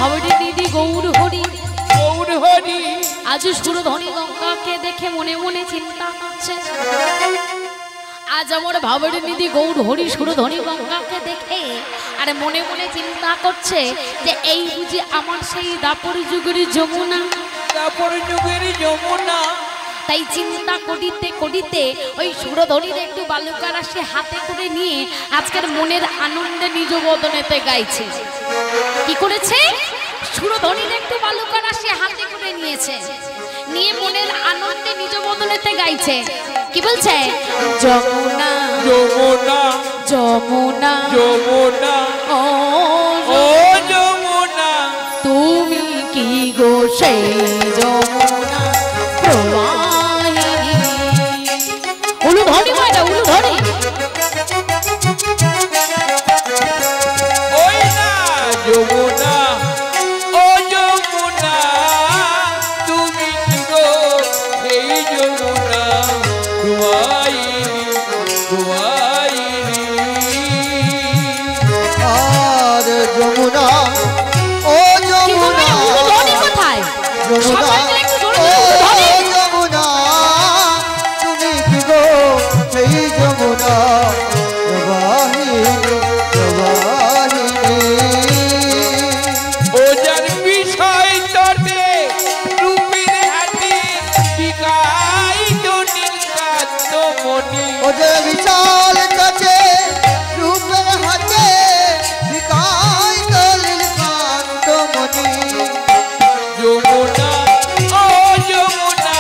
ভাবটি নিধি গৌর হরি গৌর হরি। আজ সুরধনী গঙ্গাকে দেখে মনে মনে চিন্তা করছে। আজ আমার ভাবের নিধি গৌর হরি সুরধনী গঙ্গাকে দেখে আর মনে মনে চিন্তা করছে যে এই বুঝি আমার সেই দাপর যুগের যমুনা। দাপর যুগের যমুনা। তাই চিন্তা করিতে করিতে ওই সুরধনীর একটু বালুকা রাশি হাতে করে নিয়ে আজকের মনের আনন্দে নিজ বদনেতে গাইছে। কি করেছে? সুরধনীর একটু বালুকা রাশি হাতে করে নিয়েছে, নিয়ে মনের আনন্দে নিজ বদনেতে গাইছে। কি বলছে? যমুনা যমুনা যমুনা যমুনা ও যমুনা তুমি কি গো সেই যমুনা প্রবাহিনী। উলু ধরি মাটা উলু ধরি। ওই না যমুনা ও যমুনা তুমি কি গো সেই যমুনা আর যমুনা ও যমুনা কোথায়? যমুনা ও যমুনা তুমি কি গো সেই যমুনা প্রবাহিনী প্রবাহিনী। ও যার বিষয় তটে রূপের হাতে বিকাই নীলকান্ত মণি। ও যে বিশাল কাছে রূপের হাতে বিকাই নীলকান্ত মণি। যমুনা ও যমুনা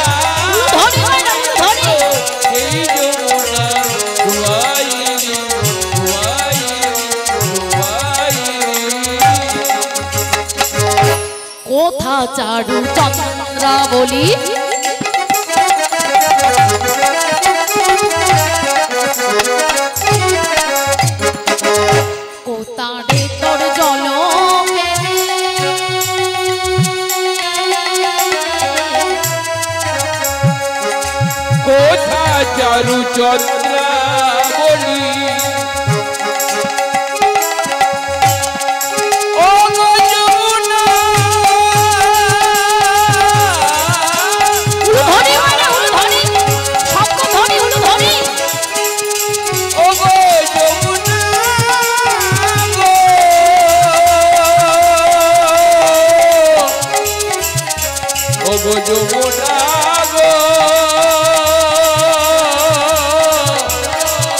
এই যমুনা দুয়াইনি দুয়াইনি দুয়াইনি। কোথা চারু চন্দ্রাবলী কোতারে তোর জল কোথা চারু চন্দ্রাবলী ও গো যমুনা ধরি মানে উলু ধরি শব্দ ধরি উলু ধরি। ও গো যমুনা গো ও গো যমুনা গো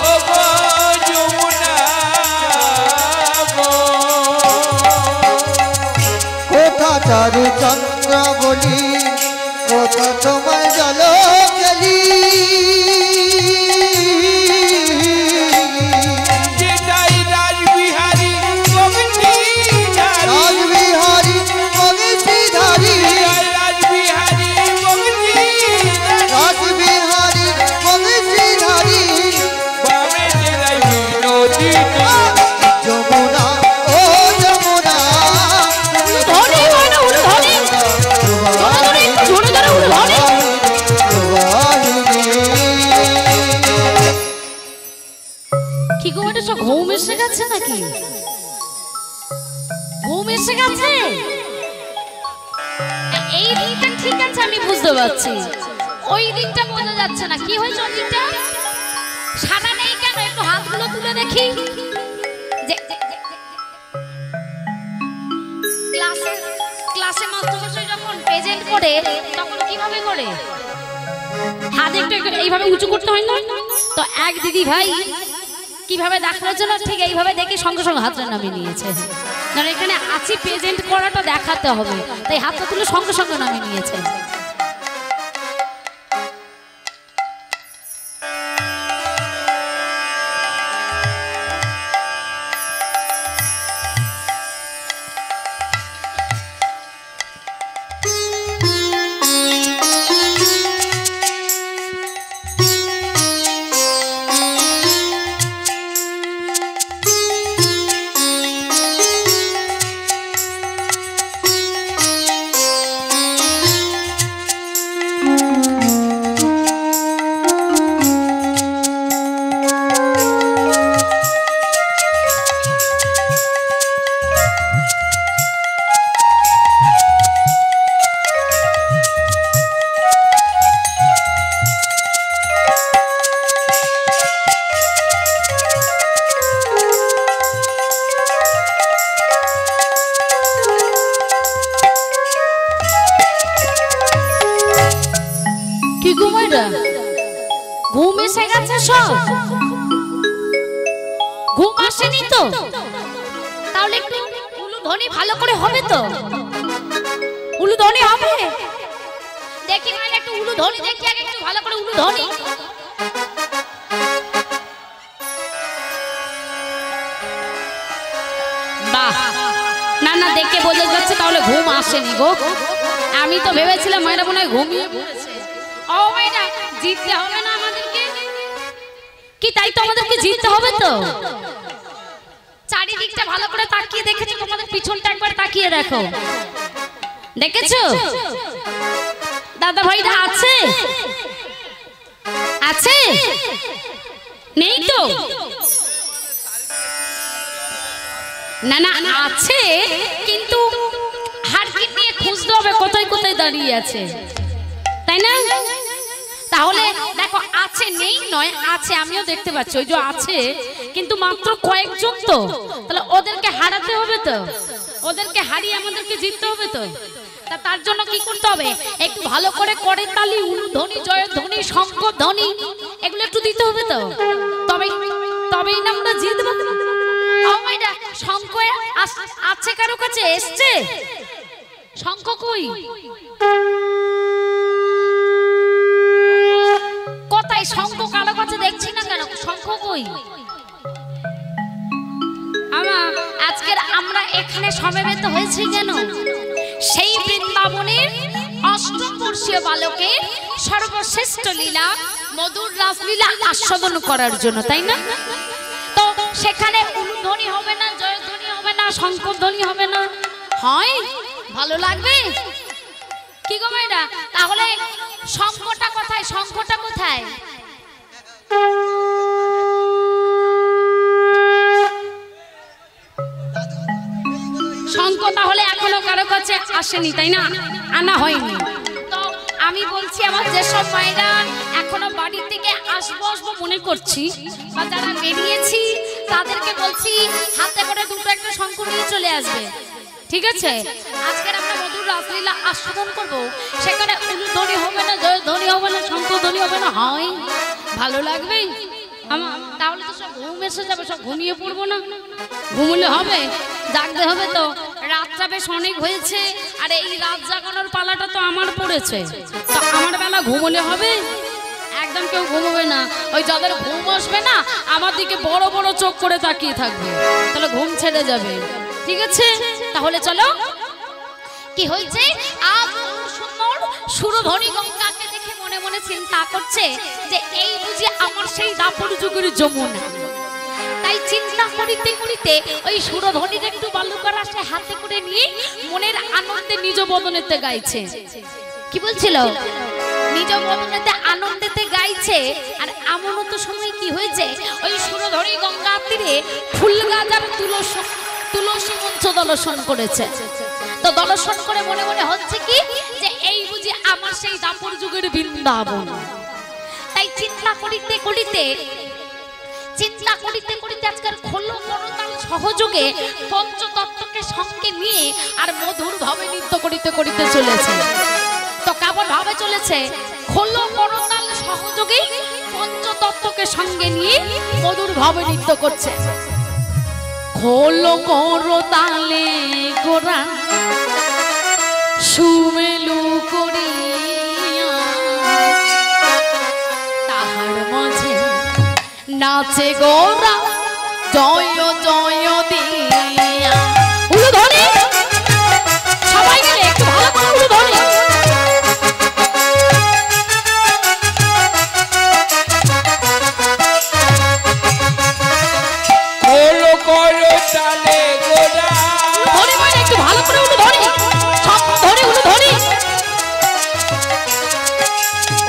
ও গো যমুনা গো। কোথা চারু চন্দ্রাবলী কোথা তোমার জল গেলি। যেটাই রাসবিহারী বংশীধারী রাসবিহারী বংশীধারী রাসবিহারী বংশীধারী রাসবিহারী বংশীধারী। বামে জেলায় বিনোদিনী যমুনা ও যমুনা ধরি মানে উলু ধরি ধরি ধরে ধরে উলু ধরি। কি গো এটা সব ঘুম এসে গেছে নাকি? ঘুম এসে গেছে? এই দিকটা ঠিক আছে আমি বুঝতে পারছি, ওই দিকটা বোঝা যাচ্ছে না। কি হয়েছে ওই দিকটা? সাদা নেই কেন? একটু হাতগুলো তুলে দেখি। ক্লাসে মাস্টারমশাই যখন প্রেজেন্ট করে তখন কিভাবে করে? হাত একটু এইভাবে উঁচু করতে হয় না? তো এক দিদি ভাই কিভাবে দেখানোর জন্য ঠিক এইভাবে দেখে সঙ্গে সঙ্গে হাতটা নামিয়ে নিয়েছে। কারণ এখানে আছি প্রেজেন্ট করাটা দেখাতে হবে, তাই হাতটা তুলে সঙ্গে সঙ্গে নামিয়ে নিয়েছে। ঘুম আসেনি তো? তাহলে একটু উলুধ্বনি ভালো করে হবে তো? উলুধ্বনি হবে? দেখি মানে একটু উলুধ্বনি দেখি, আগে একটু ভালো করে উলুধ্বনি। বাহ, না না দেখে বোঝা যাচ্ছে তাহলে ঘুম আসেনি গো। আমি তো ভেবেছিলাম মায়েরা মনে হয় ঘুমিয়ে পড়েছে। ও মায়েরা, জিততে হবে না আমাদেরকে কি? তাই তো আমাদেরকে জিততে হবে তো। চারিদিকটা ভালো করে তাকিয়ে দেখেছো? তোমাদের পিছনটা একবার তাকিয়ে দেখো, দেখেছো? দাদা ভাইরা আছে? আছে? নেই তো? না না আছে, কিন্তু হাড়কিট নিয়ে খুঁজতে হবে কোথায় কোথায় দাঁড়িয়ে আছে, তাই না? তাহলে দেখো, আছে নেই নয়, আছে, আমিও দেখতে পাচ্ছি ওই যে আছে, কিন্তু মাত্র কয়েকজন তো। তাহলে ওদেরকে হারাতে হবে তো, ওদেরকে হারিয়ে আমাদেরকে জিততে হবে তো। তার জন্য কি করতে হবে? একটু ভালো করে করে তালি, উলুধ্বনি, জয়ধ্বনি, শঙ্খধ্বনি এগুলো একটু দিতে হবে তো, তবেই না আমরা জিতবো। শঙ্খ আছে কারো কাছে? এসছে শঙ্খ? কই কোথায় শঙ্খ? কারো কাছে দেখছি না কেন? শঙ্খ কই? আজকের আমরা এখানে সমবেত হয়েছি কেন? সেই বৃন্দাবনের অষ্টম বর্ষীয় বালকের সর্বশ্রেষ্ঠ লীলা, মধুর রাসলীলা আস্বাদন করার জন্য, তাই না? তো সেখানে উলুধ্বনি হবে না, জয়ধ্বনি হবে না, শঙ্খধ্বনি হবে না, হয় ভালো লাগবে কি গো মেয়েরা? তাহলে শঙ্খটা কোথায়? শঙ্খটা কোথায়? শঙ্খ তাহলে এখনো কারো কাছে আসেনি, তাই না? আনা হয়নি। তো আমি বলছি, আমার যেসব মায়েরা এখনো বাড়ি থেকে আসবো মনে করছি বা যারা বেরিয়েছি, তাদেরকে বলছি হাতে করে দুটো একটা শঙ্খ নিয়ে চলে আসবে, ঠিক আছে? আজকের আমরা মধুর রাসলীলা আস্বাদন করবো, সেখানে উলুধ্বনি হবে না, জয়ধ্বনি হবে না, শঙ্খধ্বনি হবে না, হয় ভালো লাগবে আমার? তাহলে তো সব ঘুম এসে যাবে, সব ঘুমিয়ে পড়বো না। ঘুমলে হবে, জাগতে হবে তো। রাতটা বেশ অনেক হয়েছে, আর এই রাত জাগানোর পালাটা তো আমার পড়েছে, তো আমার বেলা ঘুমলে হবে? একদম কেউ ঘুমোবে না। ওই যাদের ঘুম আসবে না, আমার দিকে বড় বড় চোখ করে তাকিয়ে থাকবে, তাহলে ঘুম ছেড়ে যাবে, ঠিক আছে? তাহলে চলো, কি হয়েছে? আজ সুন্দর সুরধ্বনি গঙ্গাকে দেখে মনে মনে চিন্তা করছে যে এই বুঝি আমার সেই দাপর যুগের যমুনা। তাই চিন্তা করিতে করিতে ওই সুরধ্বনির একটু বালুকার আসে হাতে করে নিয়ে মনের আনন্দে নিজ বদনেতে গাইছে। কি বলছিল? নিজ বদনেতে আনন্দেতে গাইছে। আর এমনও তো সময় কি হয়েছে, ওই সুরধ্বনি গঙ্গা তীরে ফুল গাজার তুলসী মঞ্চ দর্শন করেছে। তো দর্শন করে মনে মনে হচ্ছে কি যে এই বুঝি আমার সেই দাপর যুগের বৃন্দাবন। তাই চিন্তা করিতে করিতে আজকের খোলো করতাল সহযোগে পঞ্চতত্ত্বকে সঙ্গে নিয়ে আর মধুর ভাবে নৃত্য করিতে করিতে চলেছে। তো কেমন ভাবে চলেছে? খোলো করতাল সহযোগে পঞ্চতত্ত্বকে সঙ্গে নিয়ে মধুর ভাবে নৃত্য করছে। খোলো করতালে গোরা সুমেলু করিয়া তাহার মাঝে নাচে গোরা জয় জয় দিয়া। উলুধ্বনি সবাই মিলে একটু ভালো করে উলুধ্বনি। খোলো করতালে গোরা, উলুধ্বনি মানে একটু ভালো করে উলুধ্বনি, সব ধরে উলুধ্বনি।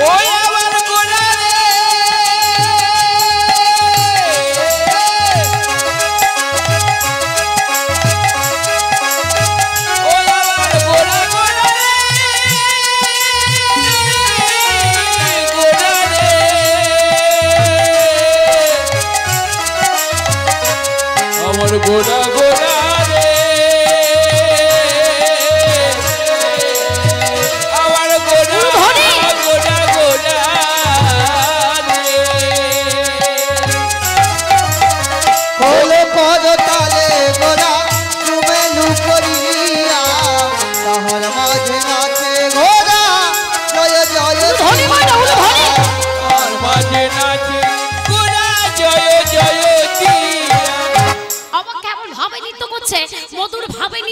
ওই আমার গোরা রে, ওই আমার গোরা গোরা রে, গোরা রে, আমার গোরা গোরা রে, আমার গোরা উলুধ্বনি। গোরা গোরা রে।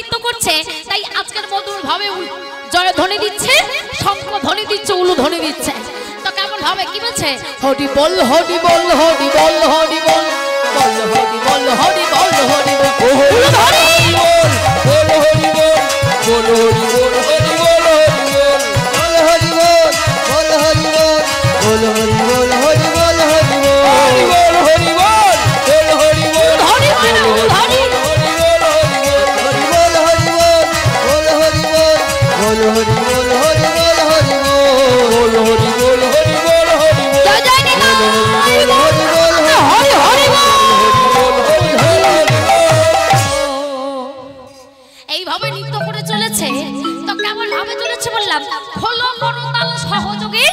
নৃত্য করছে, তাই আজকের মধুর ভাবে জয় ধ্বনি দিচ্ছে, শঙ্খ ধ্বনি দিচ্ছে, উলু ধ্বনি দিচ্ছে। তো কেমন ভাবে কি বলছে? হরি বল হরি বল হরি বল হরি বল বল হরি বল হরি বল হরি বল উলু ধ্বনি। বল হরি বল, বল হরি বল, হরি বল, হরি বল, বল হরি বল, বল হরি বল, বল হরি বল, হরি বল। হরি বল, হরি বল, বল হরি বল, ধ্বনি হয় না, উলু ধ্বনি। হরি বল, হরি বল, বল হরি বল, বল হরি বল, হরি বল, হরি বল। বল হরি বল, হরি বল, হরি বল, জয় জয় নিতাই হরি বল, হরি হরি বল। এইভাবে নৃত্য করে চলেছে। তো কেমন ভাবে চলেছে বললাম, হলো করতাল সহযোগে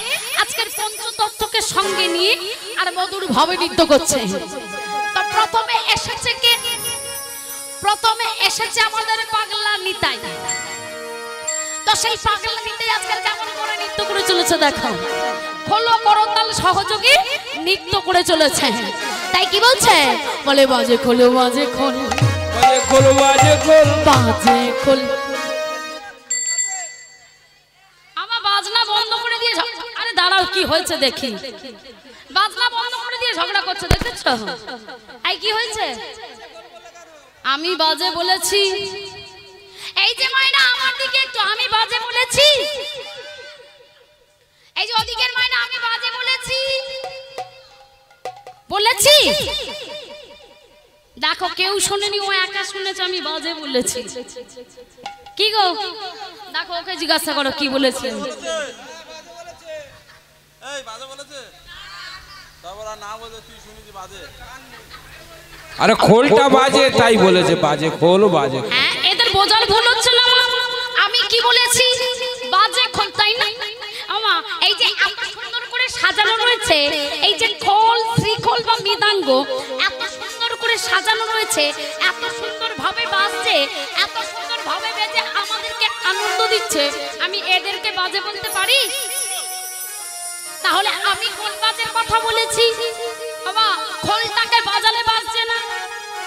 আজকের পঞ্চতত্ত্বকে সঙ্গে নিয়ে আর মধুর ভাবে নৃত্য করছে। তো প্রথমে এসেছে কে? প্রথমে এসেছে আমাদের পাগলা নিতাই। তো সেই পাগলা নিতাই আজকাল কেমন করে নৃত্য করে চলেছে দেখো, হলো করতাল সহযোগে নৃত্য করে চলেছে। তাই কি বলছে? বলে বাজে খোলো বাজে খোল, বাজে খোল, বাজে খোল, বাজে খোল। আমার বাজনা বন্ধ করে দিয়ে আরে দাঁড়াও, কি হয়েছে দেখি। বাজনা বন্ধ করে দিয়ে ঝগড়া করছে, দেখেছো? এই কি হয়েছে? আমি বাজে বলেছি? এই যে মাইনা আমার দিকে একটু, আমি বাজে বলেছি? এই যে ওদিকের মাইনা আমি বাজে বলেছি? বলেছি? দেখো কেউ শোনেনি, ও একা শুনেছে আমি বাজে বলেছি। কি গো দেখো, ওকে জিজ্ঞাসা করো কি বলেছে। এই বাজে বলেছে, তারপর আর না বলে তুই শুনেছি বাজে। আরে খোলটা বাজে তাই বলেছে, বাজে খোল, বাজে খোল। হ্যাঁ, এদের বোঝার ভুল হচ্ছে না মা। আমি কি বলেছি? বাজে খোল, তাই না? আমা এই যে এত সুন্দর করে সাজানো রয়েছে, এই যে খোল, শ্রীখোল বা মৃদঙ্গ এত সুন্দর করে সাজানো রয়েছে, এত সুন্দর ভাবে বাজছে, এত সুন্দর ভাবে বেজে আমাদেরকে আনন্দ দিচ্ছে, আমি এদেরকে বাজে বলতে পারি? তাহলে আমি কোন বাজের কথা বলেছি? বাবা খোলটাকে বাজালে বাজছে না,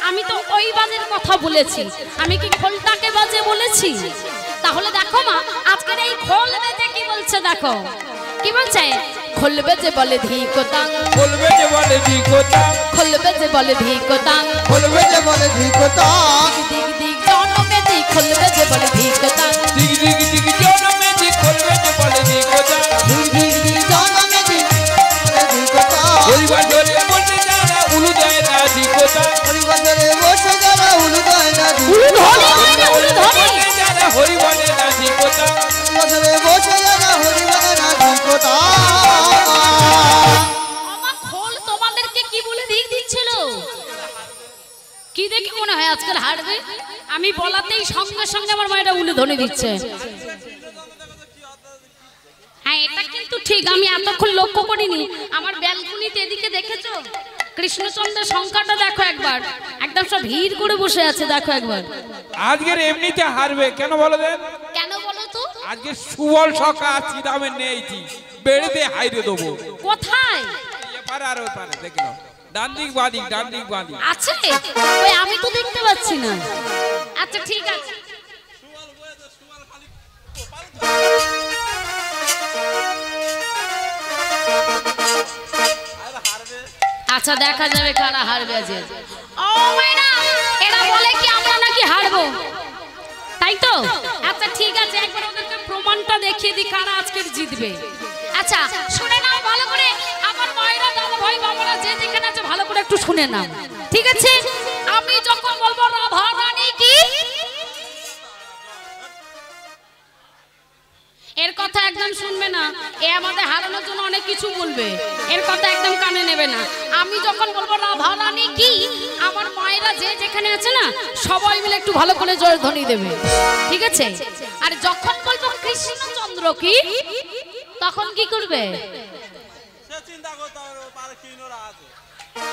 আমি তো ওই বাজের কথা বলেছি। আমি কি খোলটাকে বাজে বলেছি? তাহলে দেখো মা, আজকের এই খোল বেজে কি বলছে দেখো, কি বলছে? খোল বেজে বলে ধিকোতাং, খোলবে যে বলে দিকোতা, খোল বেজে বলে ধিকোতাং, বলবে যে বলে ধিকতা, দিক দিক জনমে দিক, খোল বেজে বলে ধিকোতাং, দিক দিক দিক জনমে দিক, খোলবে যে বলে দিকোতা। দিক দিক দিক জনমে দিক বলে ধিকতা, পরিবার ধরে বলতে জানা উলু দেয় না দিকোতা। হরিবাজারে বসে যারা উলু দেয় না উলু ধিকতা, ধ্বনি হয় না, উলু ধ্বনি। বলতে জানা হরি বলে না দিকোতা। হরিবাজারে বসে যারা হরিবাজারে না ধিকতা। আমার খোল তোমাদেরকে কি বলে দিক দিচ্ছিল? কি দেখে মনে হয় আজকাল হারবে? আমি বলাতেই সঙ্গে সঙ্গে আমার মায়েরা উলু ধ্বনি দিচ্ছে। হ্যাঁ, এটা কিন্তু ঠিক, আমি এতক্ষণ লক্ষ্য করিনি। আমার ব্যালকনিতে এদিকে দেখেছো কৃষ্ণচন্দ্রের সংখ্যাটা দেখো একবার, একদম সব ভিড় করে বসে আছে দেখো একবার। আজকের এমনিতে হারবে কেন বলো দেন? কেন বলো তো? আজকে সুবল সকা চিদামে নেইছি, বেড়েতে হাইরে দেবো। কোথায় এপারে আর ওপারে দেখো, ডান দিক বাদিক, ডান দিক বাদিক। আছে? ওই আমি তো দেখতে পাচ্ছি না। আচ্ছা ঠিক আছে, আচ্ছা দেখা যাবে কারা হারবে আজ। ও মাইনা, এরা বলে কি আমরা নাকি হারবো, তাই তো? আচ্ছা ঠিক আছে, একবার ওদেরকে প্রমাণটা দেখিয়ে দিই কারা আজকে জিতবে। আচ্ছা শুনে নাও ভালো করে, আমার মায়েরা, দাদা ভাই, বাবারা যে যেখানে আছে ভালো করে একটু শুনে নাও, ঠিক আছে? আমি যখন বলবো রাধা রানী কি, এর কথা একদম শুনবে না। এ আমাদের হারানোর জন্য অনেক কিছু বলবে, এর কথা একদম কানে নেবে না। আমি যখন বলবো রাধা রানী কি, আমার মায়েরা যে যেখানে আছে না সবাই মিলে একটু ভালো করে জয়ধ্বনি দেবে, ঠিক আছে? আর যখন বলবো কৃষ্ণচন্দ্র কি, তখন কি করবে? সে চিন্তা করতে পারে কি নোরা আছে।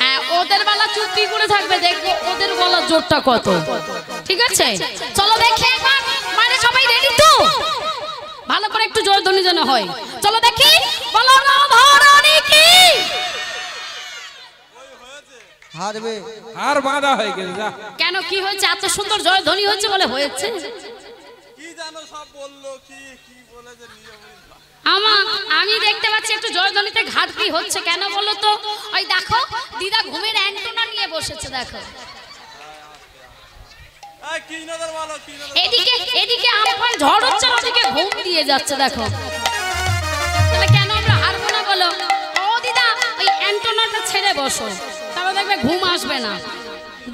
হ্যাঁ, ওদের বেলা চুপটি করে থাকবে, দেখবো ওদের গলার জোরটা কত, ঠিক আছে? চলো দেখি একবার, মানে সবাই রেডি তো? ভালো করে একটু জয়ধ্বনি যেন হয়। চলো দেখি, বলো রাধা রানী কি। ওই হয়েছে হারবে। আর বাঁধা হয়ে গেছে যা। কেন কি হয়েছে? এত সুন্দর জয়ধ্বনি হচ্ছে বলে হয়েছে? কি জানো সব বললো কি কি বলে যে নিয়ে বুঝবা। আমি দেখতে পাচ্ছি একটু জয়ধ্বনিতে ঘাটতি হচ্ছে। কেন বলো তো? ওই দেখো দিদা ঘুমের অ্যান্টোনা নিয়ে বসেছে, দেখো। এই কি নজর বলো কি নজর। এদিকে এদিকে আমফান ঝড় হচ্ছে, ওদিকে ঘুম দিয়ে যাচ্ছে, দেখো। তাহলে কেন আমরা হারবো না বলো? ও দিদা ওই অ্যান্টোনাটা ছেড়ে বসো, তাহলে দেখবে ঘুম আসবে না।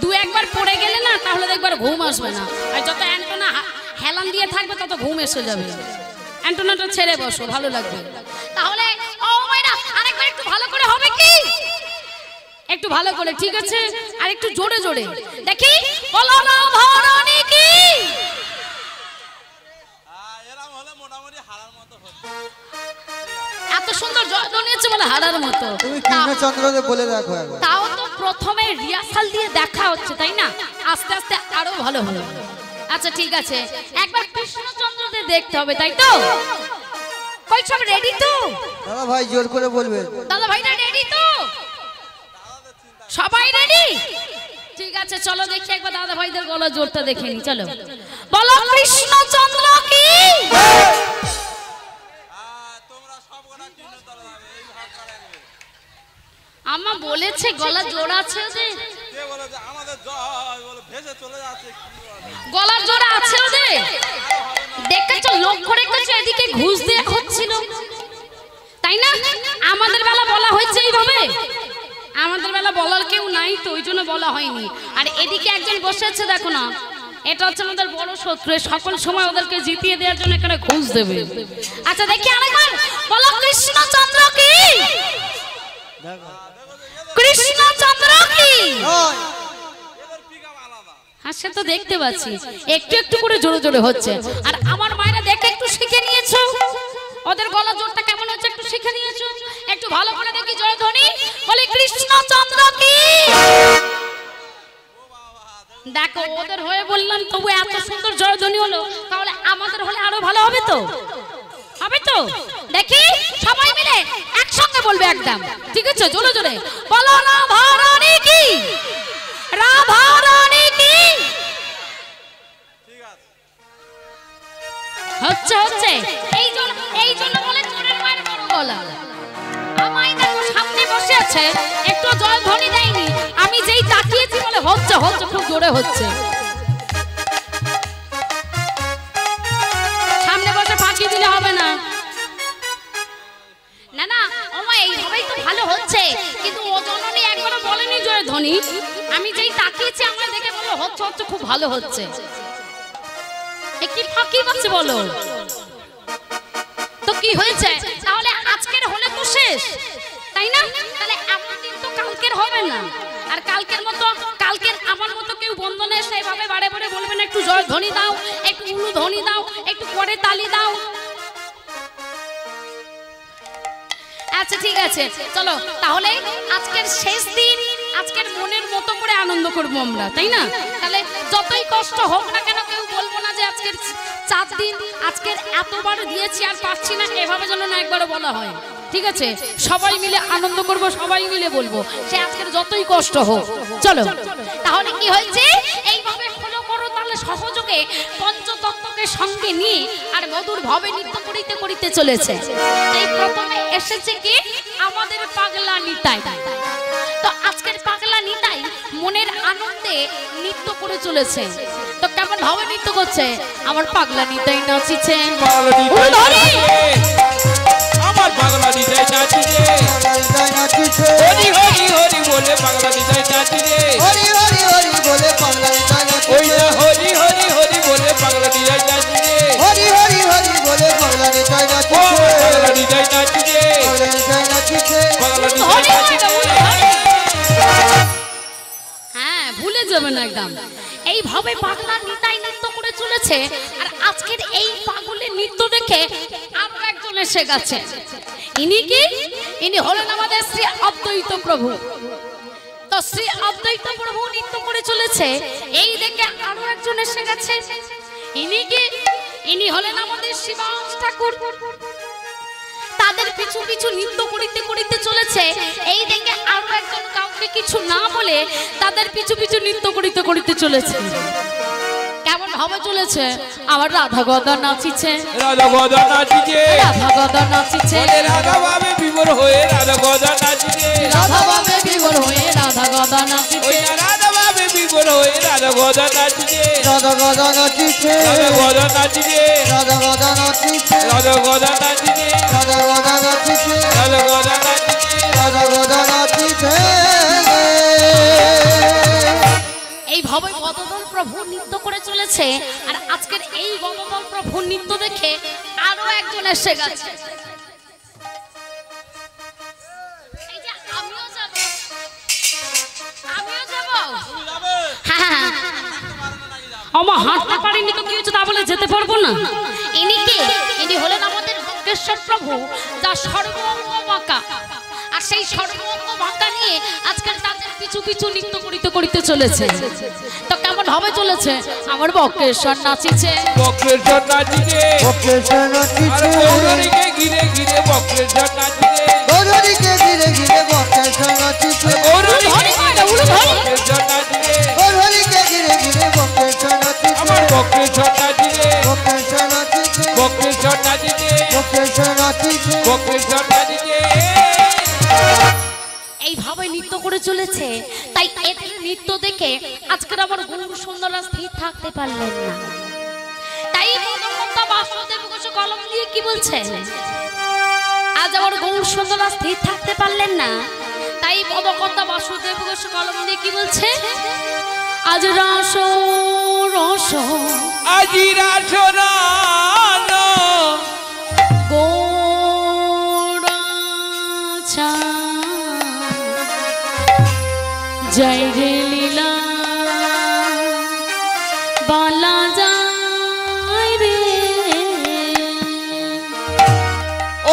দু একবার পড়ে গেলে না, তাহলে দেখবার ঘুম আসবে না। আর যত অ্যান্টোনা হেলান দিয়ে থাকবে তত ঘুম এসে যাবে। অ্যান্টোনাটা ছেড়ে বসো, ভালো লাগবে। তাহলে ও মাইনা আরেকবার একটু ভালো করে হবে কি? একটু ভালো করে, ঠিক আছে? আর একটু জোরে জোরে দেখি, বলো না ভরণী কি? এরকম হলে মোটামুটি হারার মতো হচ্ছে। এত সুন্দর জয়ধ্বনি হচ্ছে বলে হারার মতো। তুমি কৃষ্ণচন্দ্রকে বলে দেখো একবার। তাও তো প্রথমে রিহার্সাল দিয়ে দেখা হচ্ছে, তাই না? আস্তে আস্তে আরো ভালো হলো। আচ্ছা ঠিক আছে, একবার কৃষ্ণচন্দ্রদের দেখতে হবে, তাই তো? কই সব রেডি তো? দাদা ভাই জোর করে বলবে। দাদা ভাইরা রেডি তো? সবাই রেডি? ঠিক আছে, চলো দেখি একবার দাদা ভাইদের গলা জোরটা দেখে নি। চলো বলো কৃষ্ণচন্দ্র কি? তোমরা সব গোটা কি নজর হবে এই ভাগ করে নেবে। আমা বলেছে গলা জোর আছে ওদের। কে বলে যে আমাদের জয় বলে ভেসে চলে যাচ্ছে কি বলে। গলার জোর আছে ওদের। দেখেছো, লক্ষ্য রেখেছো, এদিকে ঘুষ দিয়ে হচ্ছিল, তাই না? আমাদের বেলা বলা হয়েছে এইভাবে? আমাদের বেলা বলার কেউ নাই তো, ওই জন্য বলা হয়নি। আর এদিকে একজন বসে আছে, দেখো না, এটা হচ্ছে আমাদের বড় শত্রু। সকল সময় ওদেরকে জিতিয়ে দেওয়ার জন্য এখানে ঘুষ দেবে। আচ্ছা দেখি আরেকবার, বলো কৃষ্ণচন্দ্র কি? কৃষ্ণচন্দ্র কি? এদের পিকআপ আলাদা। হ্যাঁ সে তো দেখতে পাচ্ছি, একটু একটু করে জোরে জোরে হচ্ছে। আর আমার মায়েরা দেখে একটু শিখে নিয়েছো, ওদের গলা জোরটা কেমন হচ্ছে একটু শিখে নিয়েছো। একটু ভালো করে দেখি জয়ধ্বনি, বলি কৃষ্ণচন্দ্র কি? দেখো ওদের হয়ে বললাম, তবু এত সুন্দর জয়ধ্বনি হলো, তাহলে আমাদের হলে আরো ভালো হবে তো? হবে তো? দেখি সবাই মিলে একসঙ্গে বলবে একদম, ঠিক আছে? জোরে জোরে বলো না ভরণী কি? রাধারানী কি? ঠিক আছে। হচ্ছে হচ্ছে এই জন্য বলে চোরের মায়ের বড় গলা। আমায় দেখো সামনে বসে আছে, একটু জয়ধ্বনি দেয়নি, আমি যেই তাকিয়েছি বলে হচ্ছে হচ্ছে, খুব জোরে হচ্ছে। সামনে বসে ফাঁকি দিলে হবে না। না না ওমা এইভাবেই তো ভালো হচ্ছে, কিন্তু ও জননী একবারও বলেনি জয়ধ্বনি। আমি যেই তাকিয়েছি আমায় দেখে বললো হচ্ছে হচ্ছে, খুব ভালো হচ্ছে। কি ফাঁকি পাচ্ছে বলো তো? কি হয়েছে? তাহলে আজকের হলে তো শেষ, তাই না? তাহলে এমন দিন তো কালকের হবে না। আর কালকের আমার মতো কেউ বন্ধনে এসে এভাবে বারে বারে বলবে না একটু জয়ধ্বনি দাও, একটু উলু ধ্বনি দাও, একটু পরে তালি দাও। আচ্ছা ঠিক আছে, চলো তাহলে আজকের শেষ দিন, আজকের মনের মতো করে আনন্দ করবো আমরা, তাই না? তাহলে যতই কষ্ট হোক না কেন, কেউ বলবো না যে আজকের 4 দিন আজকের এতবার দিয়েছি আর পাচ্ছি না, এভাবে যেন না একবারও বলা হয়, ঠিক আছে? সবাই মিলে আনন্দ করব, সবাই মিলে বলবো সে আজকের যতই কষ্ট হোক। চলো তাহলে কি হয়েছে, এইভাবে হলো করো তাহলে সহযোগে পঞ্চতত্ত্বকে সঙ্গে নিয়ে আর মধুর ভাবে নৃত্য করিতে করিতে চলেছে। এই প্রথমে এসেছে কি আমাদের পাগলা নিতাই। তো আজকের পাগলা নিতাই মনের আনন্দে নৃত্য করে চলেছে। তো কেমন ভাবে নৃত্য করছে? আমার পাগলা নিতাই নাচিছে, আমার পাগলা নিতাই নাচিছে, হরি হরি হরি বলে পাগলা নিতাই নাচিছে, হরি হরি হরি বলে পাগলা নিতাই নাচিছে, ওই না হরি হরি হরি বলে পাগলা নিতাই নাচিছে, হরি হরি হরি বলে পাগলা নিতাই নাচিছে, পাগলা নিতাই নাচিছে, পাগলা নিতাই নাচিছে, পাগলা নিতাই নাচিছে। হ্যাঁ ভুলে যাবে না একদম। এইভাবে পাগলা নিতাই নৃত্য করে চলেছে। আর আজকের এই পাগলের নৃত্য দেখে আরো একজন এসে গেছে। ইনি কি? ইনি হলেন আমাদের শ্রী অদ্বৈত প্রভু। তো শ্রী অদ্বৈত প্রভু নৃত্য করে চলেছে, এই দেখে আরো একজন এসে গেছে। ইনি কি? ইনি হলেন আমাদের শিবাংশ ঠাকুর। তাদের পিছু পিছু নৃত্য করিতে করিতে চলেছে। এই দেখে আরো একজন কাউকে কিছু না বলে তাদের পিছু পিছু নৃত্য করিতে করিতে চলেছে। কেমন ভাবে চলেছে? আমার রাধা গদা নাচিছে, রাধা গদা নাচিছে, রাধা গদা নাচিছে, রাধা ভাবে বিভোর হয়ে রাধা গদা নাচিছে, রাধা ভাবে বিভোর হয়ে রাধা গদা নাচিছে, রাধা ভাবে বিভোর হয়ে রাধা গদা নাচিছে, রাধা গদা নাচিছে, রাধা গদা নাচিছে, রাধা গদা নাচিছে, রাধা গদা নাচিছে, রাধা গদা নাচিছে, রাধা গদা নাচিছে, রাধা গদা নাচিছে। এইভাবে গদদল প্রভু নৃত্য করে চলেছে। আর আজকের এই গদদল প্রভু নৃত্য দেখে আরো একজন এসে গেছে। এই যে আমিও যাব, আমিও যাব। হ্যাঁ, আমার হাঁটতে পারিনি তো কি হচ্ছে, তা বলে যেতে পারবো না? ইনি কে? ইনি হলেন আমাদের বক্রেশ্বর প্রভু, যা সর্বঙ্গ বাঁকা। আর সেই সর্বঙ্গ বাঁকা নিয়ে আজকাল তাদের পিছু পিছু নৃত্য করিতে করিতে চলেছে। তো কেমন হবে চলেছে? আমার বক্রেশ্বর নাচিছে, বক্রেশ্বর নাচিছে, বক্রেশ্বর আর নাচিছে, গৌরীকে ঘিরে ঘিরে বক্রেশ্বর নাচিছে, গৌরীকে ঘিরে ঘিরে বক্রেশ্বর নাচিছে, বক্রেশ্বর নাচিছে, গৌরীকে ঘিরে ঘিরে বক্রেশ্বর নাচিছে, আমার বক্রেশ্বর নাচিছে, বক্রেশ্বর নাচিছে, বক্রেশ্বর নাচিছে, বক্রেশ্বর নাচিছে। বক্রেশ্বর নাচিছে। এইভাবে নৃত্য করে চলেছে। তাই এদের নৃত্য দেখে আজকের আমার গৌর সুন্দরা স্থির থাকতে পারলেন না। তাই পদকর্তা বাসুদেব ঘোষ কলম দিয়ে কি বলছেন? আজ আমার গৌর সুন্দরা স্থির থাকতে পারলেন না। তাই পদকর্তা বাসুদেব ঘোষ কলম দিয়ে কি বলছে? আজ রস রস আজি রাসনান গৌরাছা জয় রে লীলা বালা যায় রে।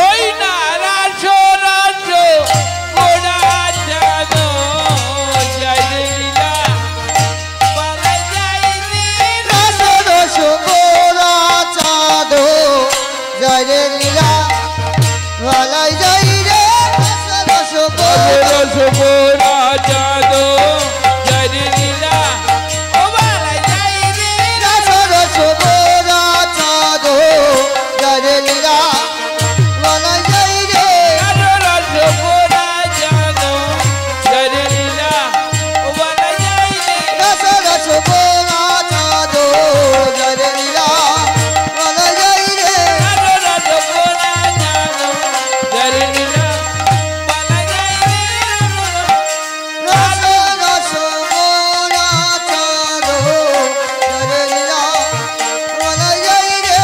ওই না রাস রাস গোড়া জান জয় রে লীলা পালা যাই রে রস রস গোরা চাঁদ জয় রে লীলা ভালাই যাই রে, রস রস গোরা রস গোড়া জান জয় রে লীলা ও পালা যাই রে রস রস গোরা চাঁদ জয় রে লীলা ভালাই যাই রে, রস গোড়া জান জয় রে লীলা ও পালা যাই রে রস রস গোরা চাঁদ জয় রে লীলা ভালাই যাই রে, রস গোড়া জান জয় রে লীলা পালা যাই রে রস রস গোরা চাঁদ জয় রে লীলা ভালাই যাই রে।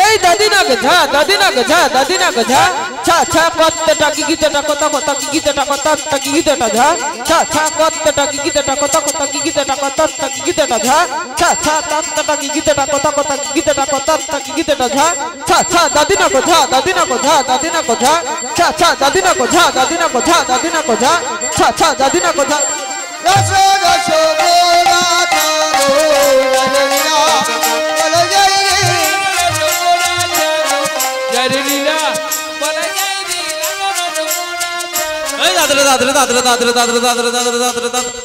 এই দাদি না গঝা দাদি না গঝা দাদি না গঝা ছা ছা কতটা কি গীতটা কত কত কি গীতটা কত কি গীতটা ঝা ছা ছা কতটা কি গীতটা কত কত কি গীতটা কত কি গীতটা ঝা ছা ছা কতটা কি গীতটা কত কত কি গীতটা কত কি গীতটা ঝা ছা ছা দাদি না গঝা দাদি না গঝা দাদি না গঝা ছা ছা দাদি না গঝা দাদি না গঝা দাদি না গঝা ছা ছা দাদি না গঝা রস রস গোরা চাঁদ জয় রে লীলা ভালাই যাই রে, জয় রে লীলা বলা যাই রে এই দাদরে দাদরে দাদরে দাদরে দাদরে দাদরে দাদরে দাদরে দাদরে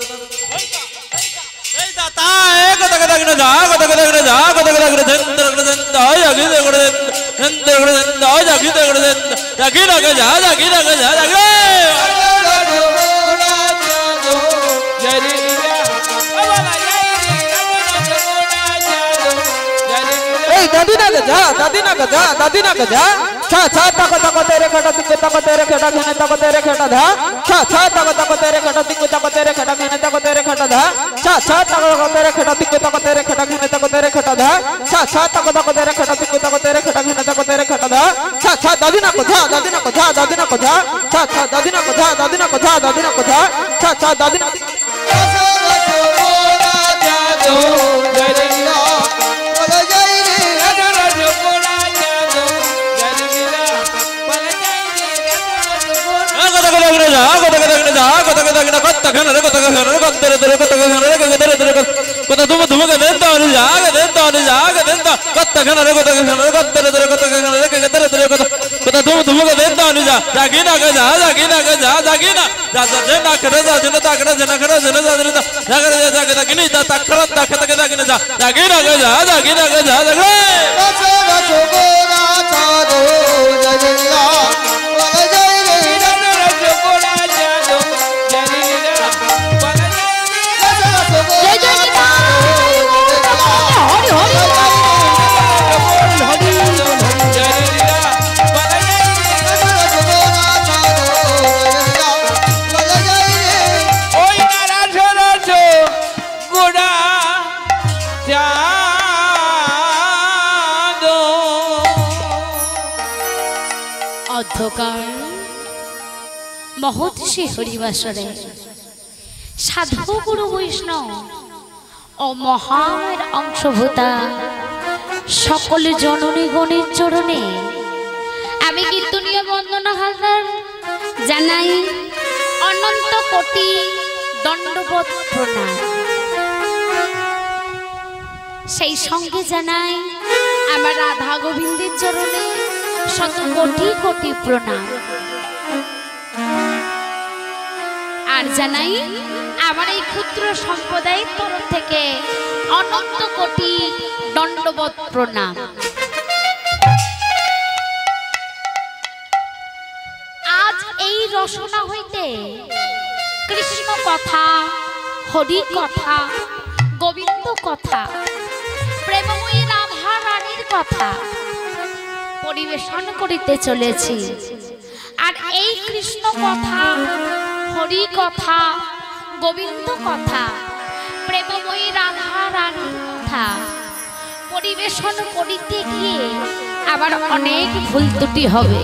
এই দাতা এ কত কত করে যা কত কত করে যা কত কত করে চন্দ্র করে চন্দ্র জাগি দে করে চন্দ্র করে চন্দ্র জাগি দে করে জাগি লাগে যা জাগি লাগে যা জাগি জয় রে লীলা বলা যাই রে এই দাদি না গজা দাদি না গজা দাদি না গজা ছা ছা তক তক তেরে খটা তিক তক তেরে খটা ঘনে তক তেরে খটা ধা ছা ছা তক তক তেরে খটা তিক তক তেরে খটা ঘনে তক তেরে খটা ধা ছা ছা তক তক তেরে খটা তিক তক তেরে খটা ঘনে তক তেরে খটা ধা ছা ছা তক তক তেরে খটা তিক তক তেরে খটা ঘনে তক তেরে খটা ধা ছা ছা দাদি না গজা দাদি না গজা দাদি না গজা ছা ছা দাদি না গজা দাদি না গজা দাদি না গজা ছা ছা দাদি না রস রস গোরা চাঁদ জয় রে লীলা ভালাই যাই রে, কত কত করে যা কত কত করে যা যা কথা কথা কিনা কথা খানা রে কথা খানা রে কথা রে কথা খানা রে কথা তুমি তুমি কে দেন দাও যা কে দেন দাও যা কে দেন দাও কথা খানা রে কথা খানা রে কথা রে কথা খানা রে কথা তুমি তুমি কে দেন দাও যা জাগি না কে যা জাগি না কে যা জাগি না যা যা যে না করে যা জনা তা করে জনা করে জনা যা জনা যা করে যা কে জাগি না তা তাকরা তা খেতে কে জাগি না যা জাগি না কে যা জাগি না কে যা জাগরে বাসা বাসো গোরা চাঁদো জলিলা বলে জয় রে জয় জয় নিতাই হরি হরি অন্ধকার মহৎ শ্রী হরিবাসরে সাধু গুরু বৈষ্ণব ও মহান অংশভূতা সকল জননী গণের চরণে আমি কীর্তনীয় বন্দনা হাজার জানাই অনন্ত কোটি দণ্ডবোধ প্রণাম। সেই সঙ্গে জানাই আমার রাধা গোবিন্দের চরণে শত কোটি কোটি প্রণাম। আর জানাই আমার এই ক্ষুদ্র সম্প্রদায়ের তরফ থেকে অনন্ত কোটি দণ্ডবোধ প্রণাম। আজ এই রচনা হইতে কৃষ্ণ কথা, হরি কথা, গোবিন্দ কথা, প্রেমময়ী রাধা রানীর কথা পরিবেশন করিতে চলেছি। আর এই কৃষ্ণ কথা, হরি কথা, গোবিন্দ কথা, প্রেমময়ী রাধা রানীর কথা পরিবেশন করিতে গিয়ে আবার অনেক ভুল ত্রুটি হবে।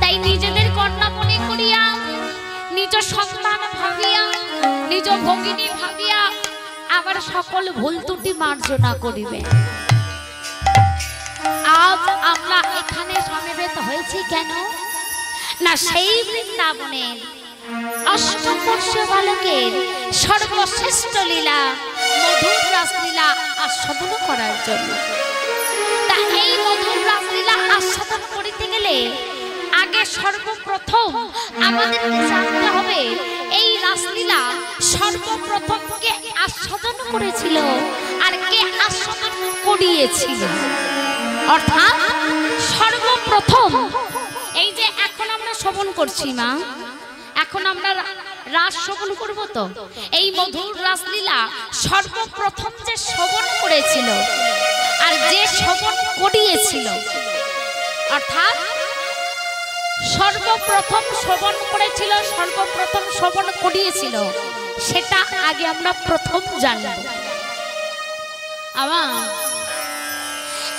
তাই নিজেদের কন্যা মনে করিয়া, নিজ সন্তান ভাবিয়া, নিজ ভগিনী ভাবিয়া আবার সকল ভুল ত্রুটি মার্জনা করিবে। আজ আমরা এখানে সমবেত হয়েছি কেন না, সেই বৃন্দাবনের অষ্টবর্ষীয় বালকের সর্বশ্রেষ্ঠ লীলা মধুর রাসলীলা আস্বাদন করার জন্য। তা এই মধুর রাসলীলা আস্বাদন করিতে গেলে আগে সর্বপ্রথম আমাদেরকে জানতে হবে এই রাসলীলা সর্বপ্রথম কে আস্বাদন করেছিল আর কে আস্বাদন করিয়েছিল। অর্থাৎ সর্বপ্রথম এই যে এখন আমরা শ্রবণ করছি মা, এখন আমরা রাস শ্রবণ করব, তো এই মধুর রাসলীলা সর্বপ্রথম যে শ্রবণ করেছিল আর যে শ্রবণ করিয়েছিল, অর্থাৎ সর্বপ্রথম শ্রবণ করেছিল, সর্বপ্রথম শ্রবণ করিয়েছিল, সেটা আগে আমরা প্রথম জানব। আমার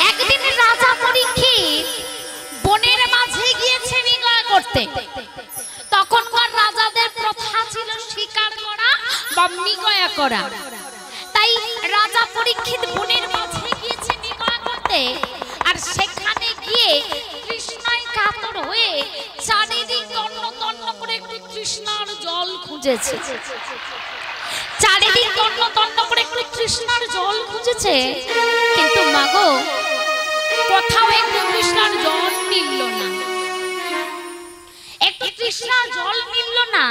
একদিন রাজা পরীক্ষিত বনের মাঝে গিয়েছে বিজয় করতে। তখনকার রাজাদের প্রথা ছিল শিকার করা বা মৃগয়া করা। তাই রাজা পরীক্ষিত বনের মাঝে গিয়েছে মৃগয়া করতে, আর সেখানে গিয়ে তৃষ্ণায় কাতর হয়ে চারিদিক তন্ন তন্ন করে একটু তৃষ্ণার জল খুঁজেছে। চারিদিক তন্ন তন্ন করে একটু তৃষ্ণার জল খুঁজেছে, কিন্তু মাগো কোথাও একটু তৃষ্ণার জল মিলল না, একটু তৃষ্ণার জল মিলল না।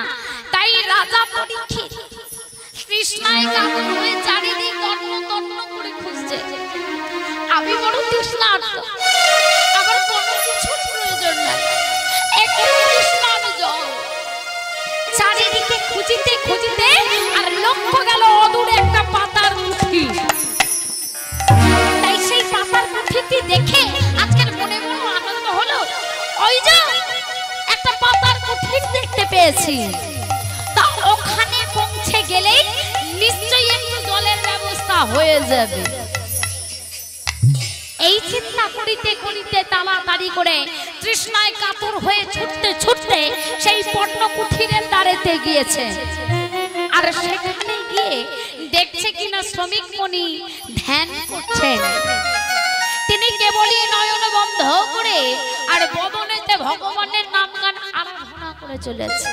তাই রাজা পরীক্ষিত তৃষ্ণায় কাতর হয়ে চারিদিক তন্ন তন্ন করে খুঁজছে। আমি বড় তৃষ্ণার্ত, আমার কোনো কিছুর প্রয়োজন নাই, একটু তৃষ্ণার জল। চারিদিকে খুঁজিতে খুঁজিতে আর লক্ষ্য গেল অদূরে একটা পাতার মুঠি। তাই সেই পাতার মুঠিটি দেখে আজকের মনে বড় আনন্দ হলো, ওই যে একটা পাতার মুঠি দেখতে পেয়েছি, তা ওখানে পৌঁছে গেলে নিশ্চয়ই একটু জলের ব্যবস্থা হয়ে যাবে। এই চিন্তা করিতে করিতে তাড়াতাড়ি করে তৃষ্ণায় কাতর হয়ে ছুটতে ছুটতে সেই পর্ণ কুঠিরের দ্বারেতে গিয়েছে। আর সেখানে গিয়ে দেখছে কিনা শ্রমিক মণি ধ্যান করছেন। তিনি কেবলই নয়ন বন্ধ করে আর বদনেতে ভগবানের নাম গান আরাধনা করে চলেছে।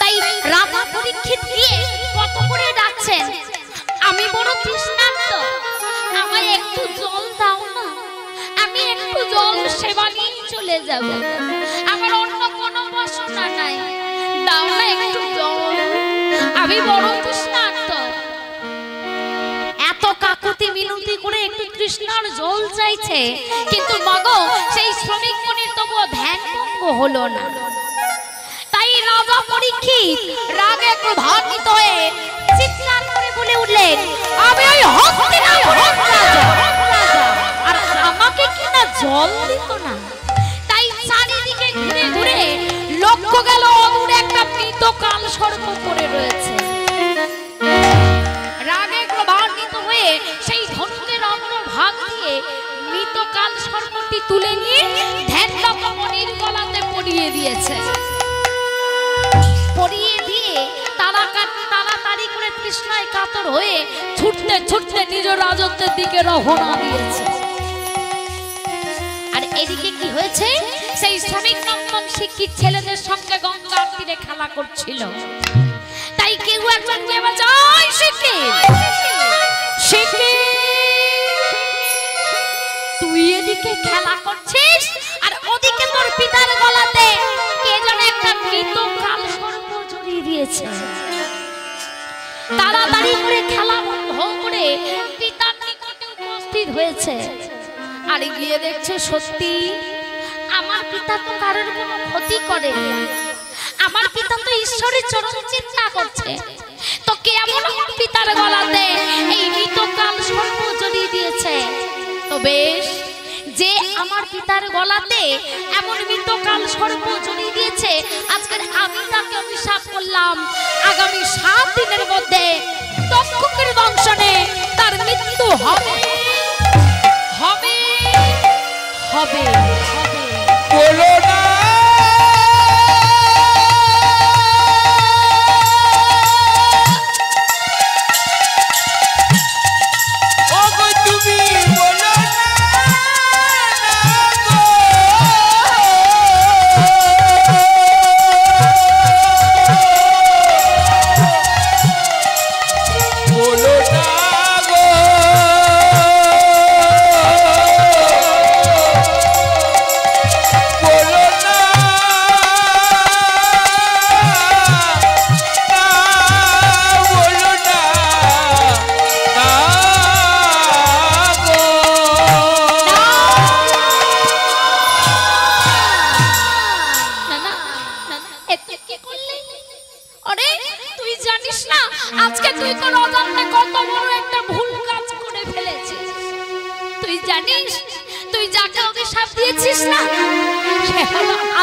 তাই রাজা পরীক্ষিত গিয়ে কত করে ডাকছেন, আমি বড় তৃষ্ণার্ত, আমায় একটু জল দাও না, আমি একটু জল সেবা নিয়ে চলে যাব, আমার অন্য কোনো বাসনা নাই, দাও না একটু জল, আমি বড় তৃষ্ণার্ত। এত কাকুতি মিনতি করে একটু তৃষ্ণার জল চাইছে, কিন্তু মাগো সেই শ্রমিক মনির তবুও ধ্যান ভঙ্গ হলো না। তাই রাজা পরীক্ষিত রাগে ক্রোধান্বিত হয়ে চিৎকার করে বলে উঠলেন, আমি ওই হস্তিনাপুরের রাজা, আর আমাকে কি না জল দিত না? তাই চারিদিকে ঘুরে ঘুরে লক্ষ্য গেল দূরে একটা মৃত কাল সর্প পড়ে রয়েছে। রাগে ক্রোধান্বিত হয়ে সেই ধনুকের অগ্রভাগ দিয়ে মৃত কাল সর্পটি তুলে নিয়ে ধ্যানরত মনির গলাতে পরিয়ে দিয়েছে। পরিয়ে দিয়ে তাড়াতাড়ি করে তৃষ্ণায় কাতর হয়ে ছুটতে ছুটতে নিজ রাজত্বের দিকে রওনা দিয়েছে। আর এদিকে কি হয়েছে, সেই শ্রমিক নন্দন শিক্ষিত ছেলেদের সঙ্গে গঙ্গার তীরে খেলা করছিল। তাই কেউ একজন কে বাজায়, তুই এদিকে খেলা করছিস আর ওদিকে তোর পিতার গলাতে কে যেন একটা মৃত কাল সর্প জড়িয়ে দিয়েছে। তাড়াতাড়ি করে খেলা বন্ধ করে পিতার নিকটে উপস্থিত হয়েছে। আর গিয়ে দেখছে সত্যি আমার পিতা তো কারোর কোনো ক্ষতি করে, আমার পিতা তো ঈশ্বরের চরণ চিন্তা করছে, তো কেমন আমার পিতার গলাতে এই মৃত কাল সর্প জড়িয়ে দিয়েছে? তো বেশ, যে আমার পিতার গলাতে এমন মৃত কাল সর্প জড়িয়ে দিয়েছে, আজকের আমি তাকে অভিশাপ করলাম, আগামী 7 দিনের মধ্যে তক্ষকের দংশনে তার মৃত্যু হবে হবে হবে হবে। বলো না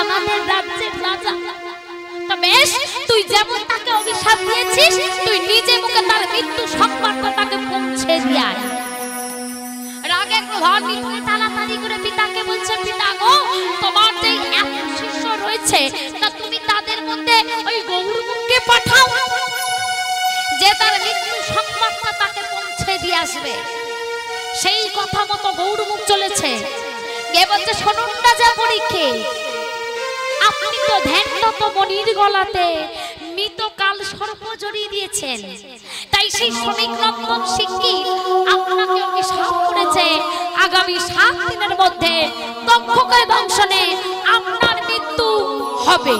আমাদের রাজ্যের রাজা। তবে তুই যেমন তাকে অভিশাপ দিয়েছিস, তুই নিজে মুখে তার মৃত্যু সংবাদটা তাকে পৌঁছে দিয়ে আয়। রাগে ক্রোধান্বিত হয়ে তাড়াতাড়ি করে পিতাকে বলছে, পিতা গো, তোমার যে এত শিষ্য রয়েছে, তা তুমি তাদের মধ্যে ওই গৌরমুখকে পাঠাও, যে তার মৃত্যু সংবাদটা তাকে পৌঁছে দিয়ে আসবে। সেই কথা মতো গৌরমুখ চলেছে। কে বলছে, শুনুন রাজা পরীক্ষিত, আপনি তো ধ্যানরত মনির গলাতে মৃত কাল সর্প জড়িয়ে দিয়েছেন, তাই সেই শ্রমিক নন্দন শিক্ষিত আপনাকে অভিশাপ করেছে, আগামী 7 দিনের মধ্যে তক্ষকের দংশনে আপনার মৃত্যু হবে।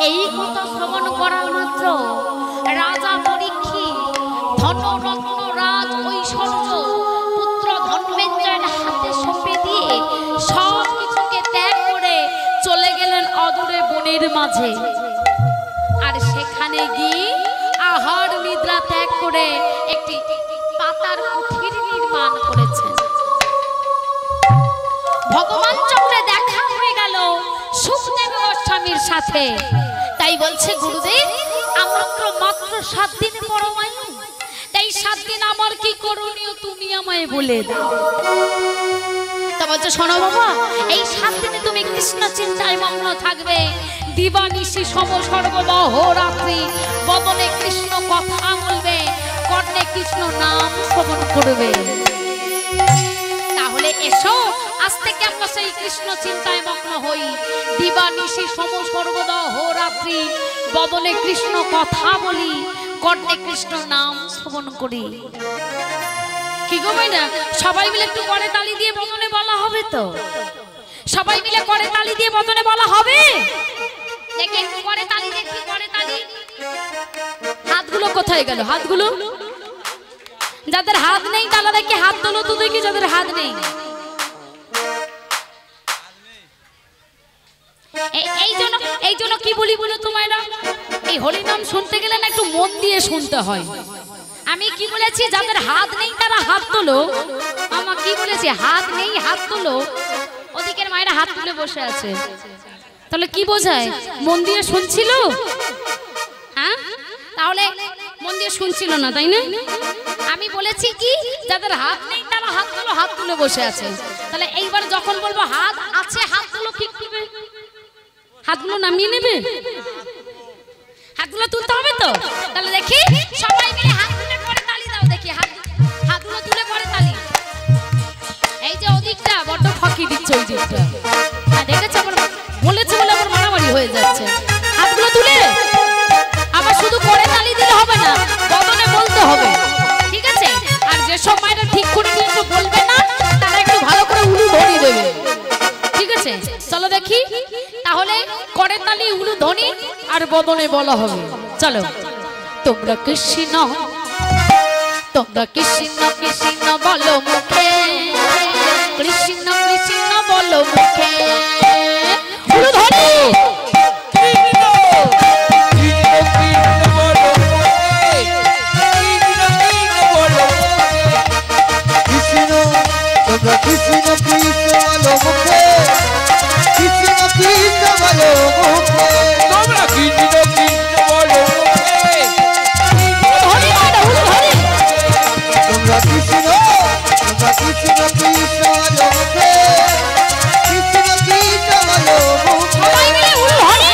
এই কথা শ্রবণ করার মাত্র রাজা পরীক্ষিত ধনরত্ন রাজ ঐশ্বর্য পুত্র ধন্বেন্দ্রের হাতে সঁপে দিয়ে সব কিছুকে ত্যাগ করে চলে গেলেন অদূরে বনের মাঝে। আর সেখানে গিয়ে আহার নিদ্রা ত্যাগ করে একটি পাতার কুঠির নির্মাণ করেছেন। ভগবান চক্রে দেখা হয়ে গেল সুখদেব গোস্বামীর সাথে। তাই বলছে, গুরুদেব মাত্র 7 দিন পরমায়ু, তাই 7 দিন আমার কি করণীয় তুমি আমায় বলে দাও। তা বলছে, শোনো বাবা, এই 7 দিনে তুমি কৃষ্ণ চিন্তায় মগ্ন থাকবে, দিবানিশি সর্ববহ রাত্রি বদনে কৃষ্ণ কথা বলবে, কর্ণে কৃষ্ণ নাম শ্রবণ করবে। তাহলে এসো আজ থেকে আমরা সেই কৃষ্ণ চিন্তায় মগ্ন হই, দিবানিশি সর্বদা হোরাত্রি বদনে কৃষ্ণ কথা বলি, কর্ণে কৃষ্ণ নাম শ্রবণ করি। কি গো মাইনা, সবাই মিলে একটু করে তালি দিয়ে বদনে বলা হবে তো? সবাই মিলে করে তালি দিয়ে বদনে বলা হবে? দেখি একটু করে তালি, দেখি করে তালি। হাতগুলো কোথায় গেল? হাতগুলো যাদের হাত নেই তারা দেখি হাত তোলো তো দেখি, যাদের হাত নেই। এই জন্য কি বলি বলো তোমায় না, এই হরি নাম শুনতে গেলে না একটু মন দিয়ে শুনতে হয়। আমি কি বলেছি? যাদের হাত নেই তারা হাত তোলো। আমা কি বলেছি? হাত নেই হাত তোলো। ওদিকের মায়েরা হাত তুলে বসে আছে, তাহলে কি বোঝায়? মন দিয়ে শুনছিল? হ্যাঁ, তাহলে মন দিয়ে শুনছিল না, তাই না? আমি বলেছি কি, যাদের হাত নেই তারা হাত তোলো, হাত তুলে বসে আছে। তাহলে এইবার যখন বলবো হাত আছে হাত তোলো, কি করবে? হাতগুলো নামিয়ে নেবে, হাতগুলো তুলতে হবে তো। তাহলে দেখি সবাই মিলে হাত তুলে পরে তালি দাও, দেখি হাতগুলো তুলে পরে তালি। এই যে ওদিকটা বড্ড ফাঁকি দিচ্ছে, ওই দিকটা দেখেছো? আমার বলেছে বলে আমার মারামারি হয়ে যাচ্ছে। হাতগুলো তুলে আবার শুধু করে তালি দিলে হবে না, বদনে বলতে হবে, ঠিক আছে? আর যে সময়টা ঠিক করে দিয়েছো বলবে না, তারা একটু ভালো করে উলু ধরি দেবে, ঠিক আছে? চলো দেখি তাহলে করে তালি, উলু ধ্বনি আর বদনে বলা হবে। চলো। তোমরা কৃষ্ণ, তোমরা কৃষ্ণ কৃষ্ণ বলো মুখে, কৃষ্ণ কৃষ্ণ বলো মুখে, উলু ধ্বনি। তোমরা কৃষ্ণ কৃষ্ণ বলো মুখে, কৃষ্ণ কৃষ্ণ বলো মুখে, তোমরা কৃষ্ণ কৃষ্ণ বলো মুখে, তোমরা কৃষ্ণ কৃষ্ণ বলো মুখে, কৃষ্ণ কৃষ্ণ বলো মুখে। সবাই মিলে উলু ধ্বনি।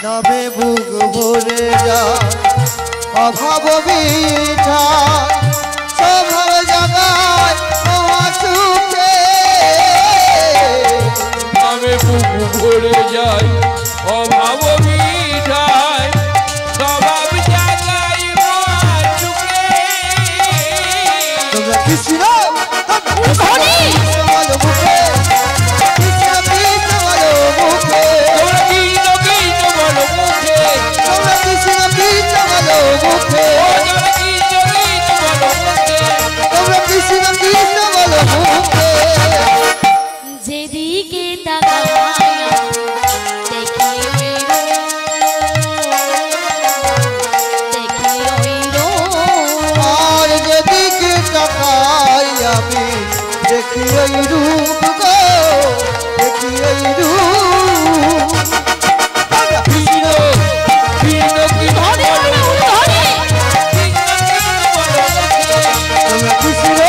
নবে বুক ভরে যা অভাব বিঠা, স্বভাব জাগায় মহা সুখে। আমি বুক ভরে যাই অভাব মিঠাই, স্বভাব জাগাই মহা সুখে। তোমরা কৃষ্ণ বলো মুখে, কৃষ্ণ কৃষ্ণ বলো মুখে, তোমরা কৃষ্ণ কৃষ্ণ বলো মুখে, তোমরা কৃষ্ণ কৃষ্ণ বলো মুখে, তোমরা কৃষ্ণ কৃষ্ণ বলো মুখে। যেদিকে তাকাই দেখি ওই রূপ, আর যেদিকে তাকাই আমি দেখি ওই রূপ গো, দেখি ওই রূপ। তোমরা কৃষ্ণ কৃষ্ণ কৃষ্ণ ধ্বনি মানে উলু ধ্বনি। তোমরা কৃষ্ণ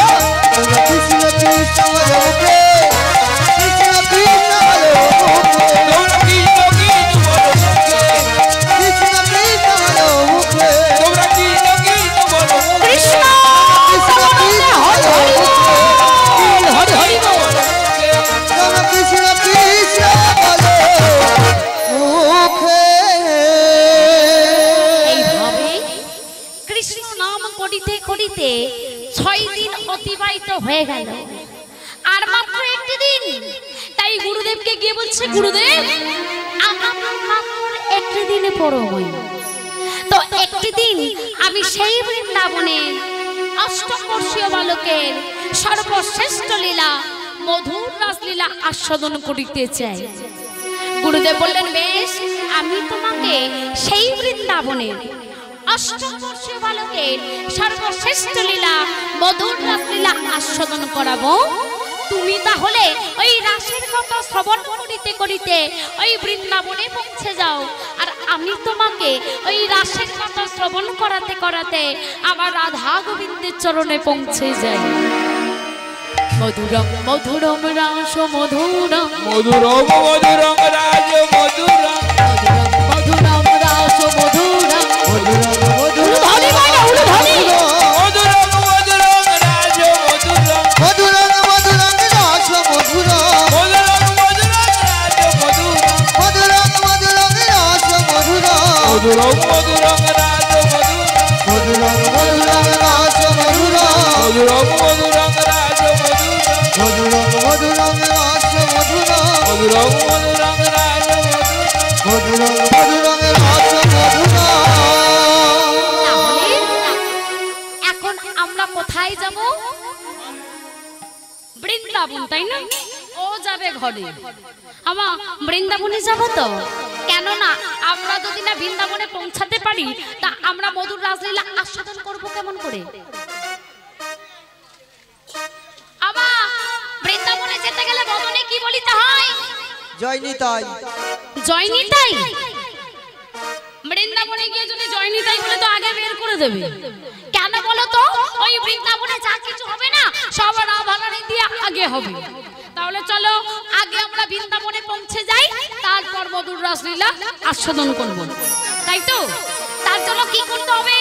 কৃষ্ণ কৃষ্ণ বলো মুখে, কৃষ্ণ কৃষ্ণ বলো মুখে, তোমরা কৃষ্ণ কৃষ্ণ বলো মুখে, কৃষ্ণ কৃষ্ণ বলো মুখে, তোমরা কৃষ্ণ কৃষ্ণ বলো মুখে, কৃষ্ণ কৃষ্ণ কৃষ্ণ বলো মুখে, হরি হরি বল। তোমরা কৃষ্ণ কৃষ্ণ বলো মুখে। এইভাবে কৃষ্ণ নাম করিতে করিতে 6 দিন অতিবাহিত হয়ে গেল, আর মাত্র একটি দিন। তাই গুরুদেবকে গিয়ে বলছে, গুরুদেব আমার মাত্র একটি দিনে পরমই, তো একটি দিন আমি সেই বৃন্দাবনে অষ্টবর্ষীয় বালকের সর্বশ্রেষ্ঠ লীলা মধুর রাসলীলা আস্বাদন করিতে চাই। গুরুদেব বললেন, বেশ, আমি তোমাকে সেই বৃন্দাবনের অষ্টম বর্ষীয় বালকের সর্বশ্রেষ্ঠ লীলা মধুর রাসলীলা আস্বাদন করাবো। তুমি তাহলে ওই রাসের কথা শ্রবণ করিতে করিতে ওই বৃন্দাবনে পৌঁছে যাও, আর আমি তোমাকে ওই রাসের কথা শ্রবণ করাতে করাতে আমার রাধা গোবিন্দের চরণে পৌঁছে যাই। মধুরম মধুরম রাস মধুরম মধুরম মধুরম রাজ মধুরম মধুরম রাস মধুরম উলুধ্বনি বলো, উলুধ্বনি। মধুরম মধুরম রাজ মধুরম মধুরং মধুরং রাস মধুরং মধুরম মধুরম রাজ মধুরম মধুরং মধুরং রাস মধুরং মধুরম মধুরম রাজ মধুরম মধুরং মধুরং রাস মধুরং মধুরম মধুরম রাজ মধুরম মধুরং মধুরং রাস মধুরং মধুরম মধুরম রাজ মধুরম মধুরং মধুরং রাস মধুরং। তাহলে এখন আমরা কোথায় যাব? বৃন্দাবন, তাই না? ও যাবে ঘরে, আমা বৃন্দাবনে যাব তো। কেননা আমরা যদি না বৃন্দাবনে পৌঁছাতে পারি তা আমরা মধুর রাসলীলা আস্বাদন করব কেমন করে? আমা বৃন্দাবনে যেতে গেলে বদনে কি বলিতে হয়? জয় নিতাই। জয় নিতাই। বৃন্দাবনে গিয়ে যদি জয় নিতাই বলে তো আগে বের করে দেবে। কেন বলো তো? ওই বৃন্দাবনে যা কিছু হবে না সব রাধারানী দিয়ে আগে হবে। তাহলে চলো আগে আমরা বৃন্দাবনে পৌঁছে যাই, তারপর মধুর রাসলীলা আস্বাদন করব, তাই তো? তার জন্য কি করতে হবে?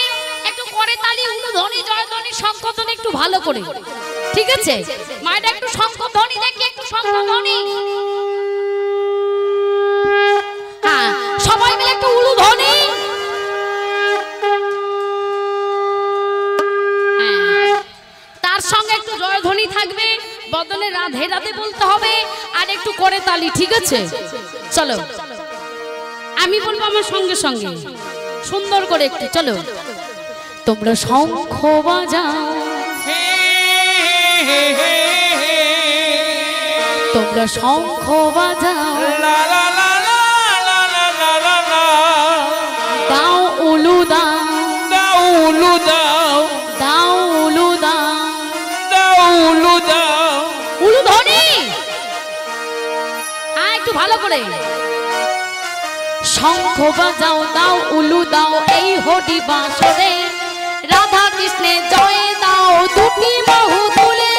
একটু করে তালি, উলুধ্বনি, জয়ধ্বনি, শঙ্খধ্বনি একটু ভালো করে, ঠিক আছে? মায়েরা একটু শঙ্খধ্বনি দেখি, একটু শঙ্খধ্বনি। হ্যাঁ, সবাই মিলে একটু উলুধ্বনি। তার সঙ্গে একটু জয়ধ্বনি থাকবে, বদলে রাধে রাধে বলতে হবে, আর একটু করে তালি, ঠিক আছে? চলো আমি বলবো আমার সঙ্গে সঙ্গে সুন্দর করে একটু, চলো। তোমরা শঙ্খ বাজাও, তোমরা শঙ্খ বাজাও, লা লা লা লা লা লা লা লা লা দাও উলু দাও, দাও উলু দাও দাও উলু দাও, দাও উলু দাও উলু ধ্বনি। হ্যাঁ, একটু ভালো করে। শঙ্খ বাজাও, দাও উলু দাও, এই হরি বাঁশরে রাধা কৃষ্ণে জয় দাও দুটি বাহু তুলে।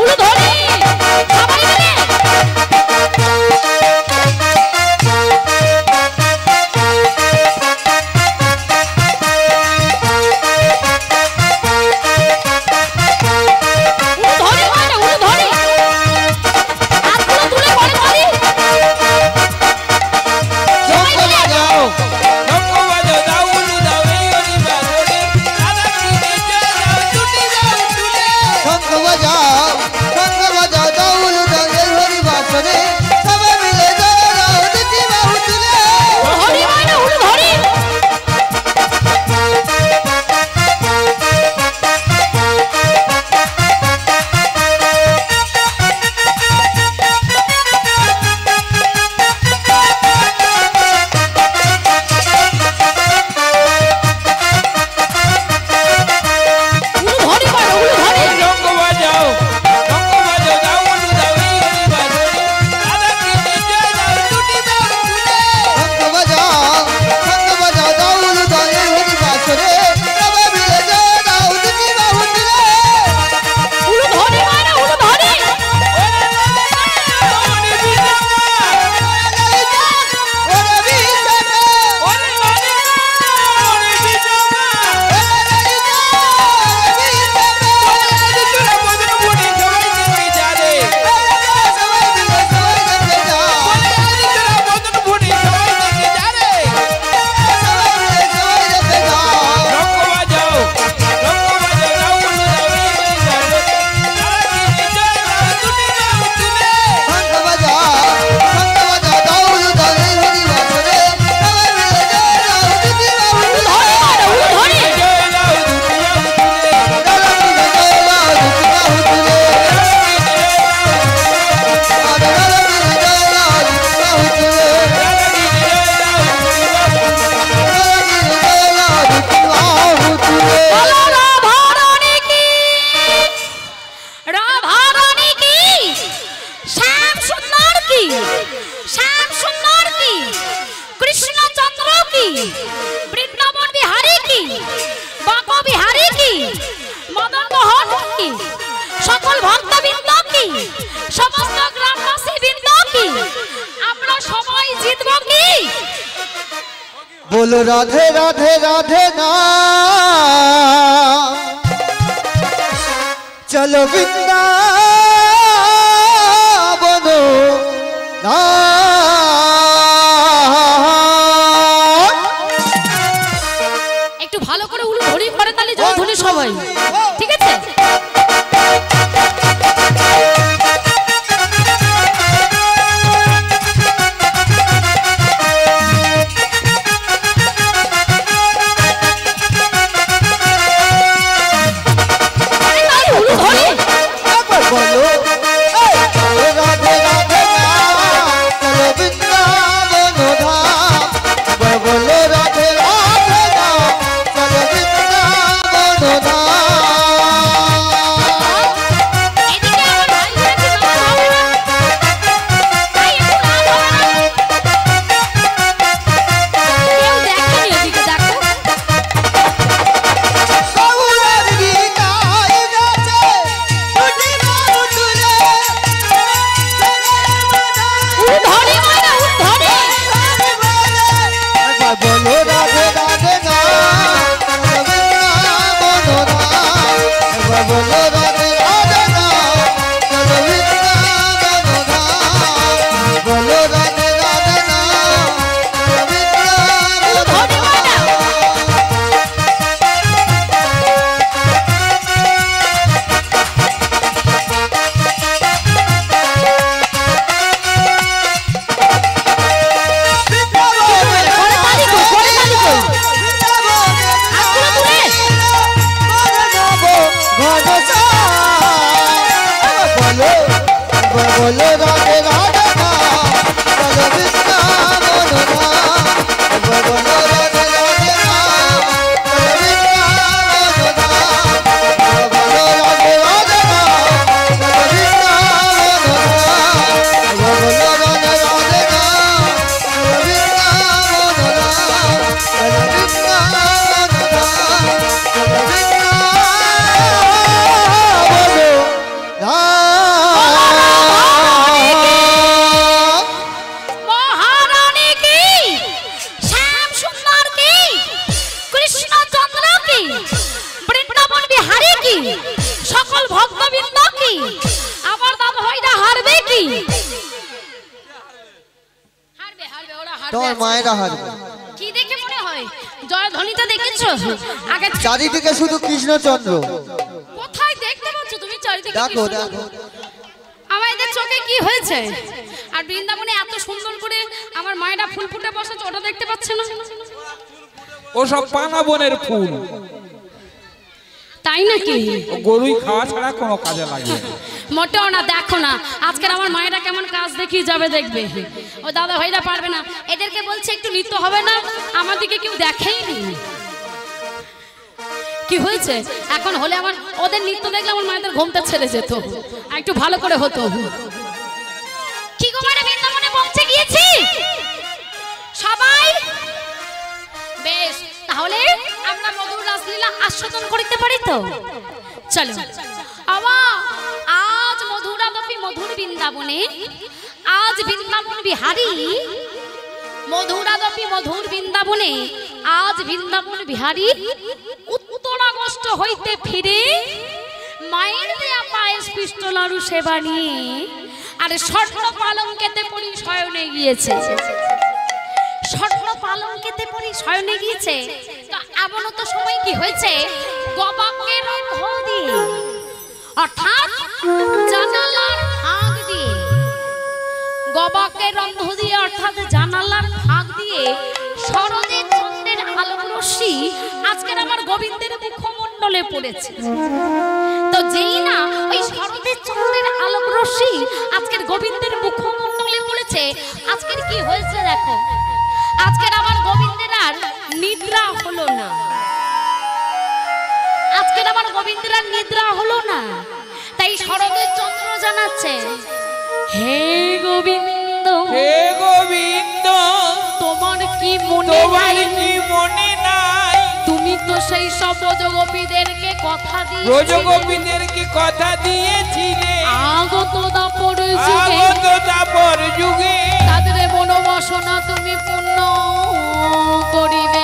উলু ধ্বনি সবাই মিলে। উলুধ্বনি মানে উলুধ্বনি। হাতগুলো তুলে পরে তালি। সবাই মিলে। যাও শঙ্খ বাজাও, দাও উলু দাও, এই হরি বাঁশরে রাধা কৃষ্ণে জয় দাও দুটি বাহু তুলে। बोलो राधे राधे राधे ना चलो वृंदावन ना একটু ভালো করে উলু ধরি করে তালে জয় ধরি সবাই ঠিক আছে बोलो राधे राधे ना चलो वृंदावन ना बोलो राधे राधे ना चलो वृंदावन ना बोलो राधे राधे ना चलो वृंदावन ना बोलो राधे राधे ना चलो वृंदावन ना चलो वृंदावन ना चलो वृंदावन ना সকল ভক্তবৃন্দ কি আমার দাদা ভাইরা হারবে কি হারবে হারবে ওরা হারবে তোর মায়েরা হারবে কি দেখে মনে হয় জয়ধ্বনিটা দেখেছো আগে চারিদিকে শুধু কৃষ্ণচন্দ্র কোথায় দেখতে পাচ্ছ তুমি চারিদিকে দেখো দেখো আমাদের চোখে কি হয়েছে আর বৃন্দাবনে এত সুন্দর করে আমার মায়েরা ফুল ফুটে বসেছে ওটা দেখতে পাচ্ছে না ও সব পানা বনের ফুল তাই নাকি গরুই খাওয়া ছাড়া কোনো কাজে লাগে মোটেও না দেখো না আজকের আমার মায়েরা কেমন কাজ দেখিয়ে যাবে দেখবে ও দাদা ভাইরা পারবে না এদেরকে বলছে একটু নৃত্য হবে না আমার দিকে কেউ দেখেইনি কি হয়েছে এখন হলে আমার ওদের নৃত্য দেখলে আমার মায়েদের ঘুমটা ছেড়ে যেত আর একটু ভালো করে হতো কি গো মানে বৃন্দাবনে পৌঁছে গিয়েছি সবাই বেশ তাহলে আমরা মধুর রাসলীলা আস্বাদন করিতে পারি তো চলো আবা আজ মধুরাদপি মধুর বৃন্দাবনে আজ বৃন্দাবন বিহারী মধুরাদপি মধুর বৃন্দাবনে আজ বৃন্দাবন বিহারী উত্তরাগস্ত হইতে ফিরে মায়ের দেয়া পায়েস পিষ্ট লাড়ু সেবা নিয়ে আর স্বর্ণ পালঙ্কেতে পড়ি শয়নে গিয়েছে স্বর্ণ পালঙ্কেতে পড়ি শয়নে গিয়েছে তো এমন তো সময় কি হয়েছে গবাকের রন্ধ দিয়ে অর্থাৎ জানালার ফাঁক দিয়ে গবাকের রন্ধ দিয়ে অর্থাৎ জানালার ফাঁক দিয়ে শরতের চন্দ্রের আলোক রশ্মি আজকের আমার গোবিন্দের মুখমণ্ডলে পড়েছে তো যেই না ওই শরতের চন্দ্রের আলোক রশ্মি আজকের গোবিন্দের মুখমণ্ডলে পড়েছে আজকের কি হয়েছে দেখো আজকের আমার গোবিন্দের আর নিদ্রা হলো না আজকের আমার গোবিন্দের আর নিদ্রা হলো না তাই শরতের চন্দ্র জানাচ্ছে হে গোবিন্দ তোমার কি মনে নাই তুমি তো সেই সব ব্রজগোপীদেরকে কথা দিয়েছিলে আগত দাপর যুগে তাদের মনোবাসনা তুমি পূর্ণ করিবে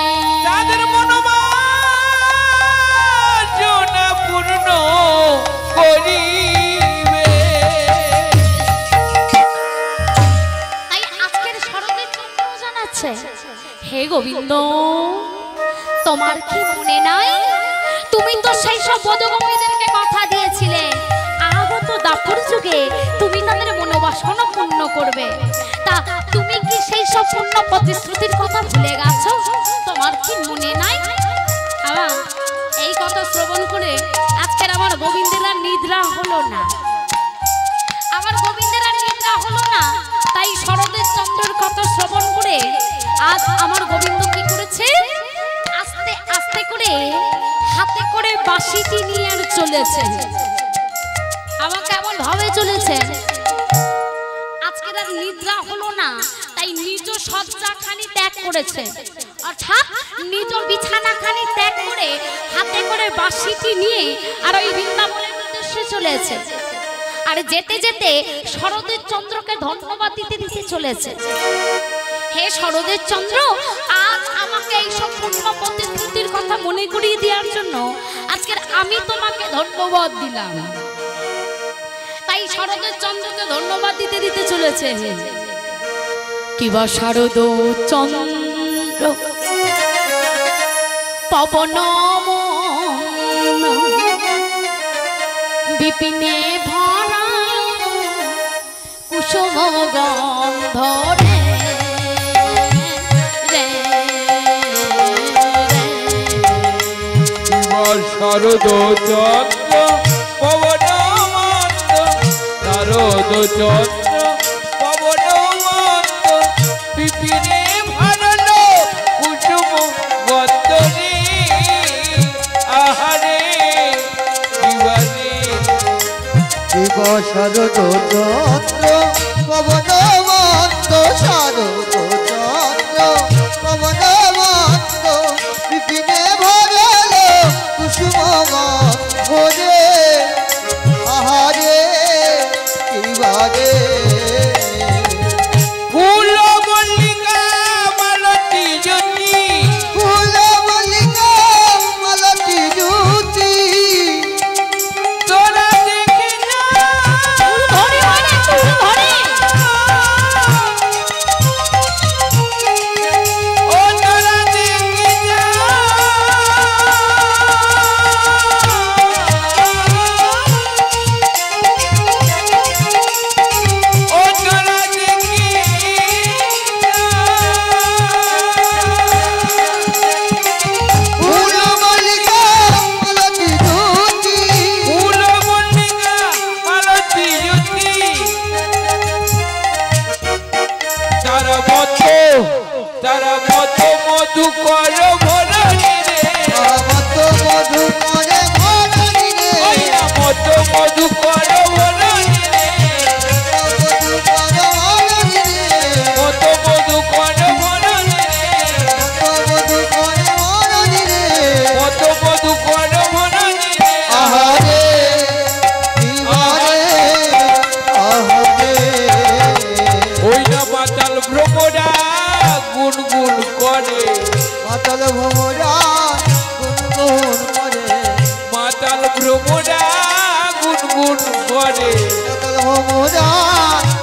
গোবিন্দ, তোমার কি মনে নাই? তুমি তো সেই সব বধূগোপীদেরকে কথা দিয়েছিলে আগত দাপর যুগে তুমি তাদের মনোবাসনা পূর্ণ করবে। তা তুমি কি সেই সব পূর্ণ প্রতিশ্রুতির কথা ভুলে গেছো? তোমার কি মনে নাই? আবার এই কথা শ্রবণ করে আজকের আমার গোবিন্দের আর নিদ্রা হলো না, আমার গোবিন্দের আর নিদ্রা হলো না। তাই শরতের চন্দ্রের কথা শ্রবণ করে আজ আমার গোবিন্দ কি করেছে, আস্তে আস্তে করে হাতে করে বাঁশিটি নিয়ে আর চলেছে। আমার কেমন ভাবে চলেছে, আজকের আর নিদ্রা হলো না, তাই নিজ শয্যাখানি ত্যাগ করেছে, অর্থাৎ নিজ বিছানাখানি ত্যাগ করে হাতে করে বাঁশিটি নিয়ে আর ওই বৃন্দাবনের উদ্দেশ্যে চলেছে। আর যেতে যেতে শরতের চন্দ্রকে ধন্যবাদ দিতে দিতে চলেছে। হে শরতের চন্দ্র, আজ আমাকে এই সব পূর্ণ প্রতিশ্রুতির কথা মনে করিয়ে দেওয়ার জন্য আজকের আমি তোমাকে ধন্যবাদ দিলাম। তাই শরতের চন্দ্রকে ধন্যবাদ দিতে দিতে চলেছে। কিবা শারদ চন্দ্র পবন বিপিনে ভরা কুসুম গন্ধরে শারদ চন্দ্র পবন মন্দ, শারদ চন্দ্র পবন মন্দ, বিপিনে ভরালো কুসুম গন্ধরে। আহারে দিবারে দিবা শারদ চন্দ্র পবন মন্দ, শারদ চন্দ্র পবন মন্দ, বিপিনে ভরালো কুসুম গন্ধরে। আহারে দিবারে ফুল মল্লিকা মালতী জ্যোতি, ফুল মল্লিকা মালতী জ্যোতি, তোরা দেখে না ধরে মানে চুল ধরে ও তোরা দেখে যা। ও তোরা দেখে ফুল মল্লিকা মালতী জ্যোতি, ফুল মল্লিকা মালতী জ্যোতি, তারা মত মধু কর ভরণী রে, মত মধু করে ভরণী রে, ওইরা মত মধু কর ভরণী রে, মধু করে ভরণী রে, মত মধু কর ভরণী রে, মধু করে ভরণী রে। মত মধু কর ভরণী রে। আহারে দিবারে আহারে ওই না মাতাল ভ্রমরা গুনগুন করে, মাতাল ভ্রমরা গুনগুন করে, মাতাল ভ্রমরা গুনগুন করে, মাতাল ভ্রমরা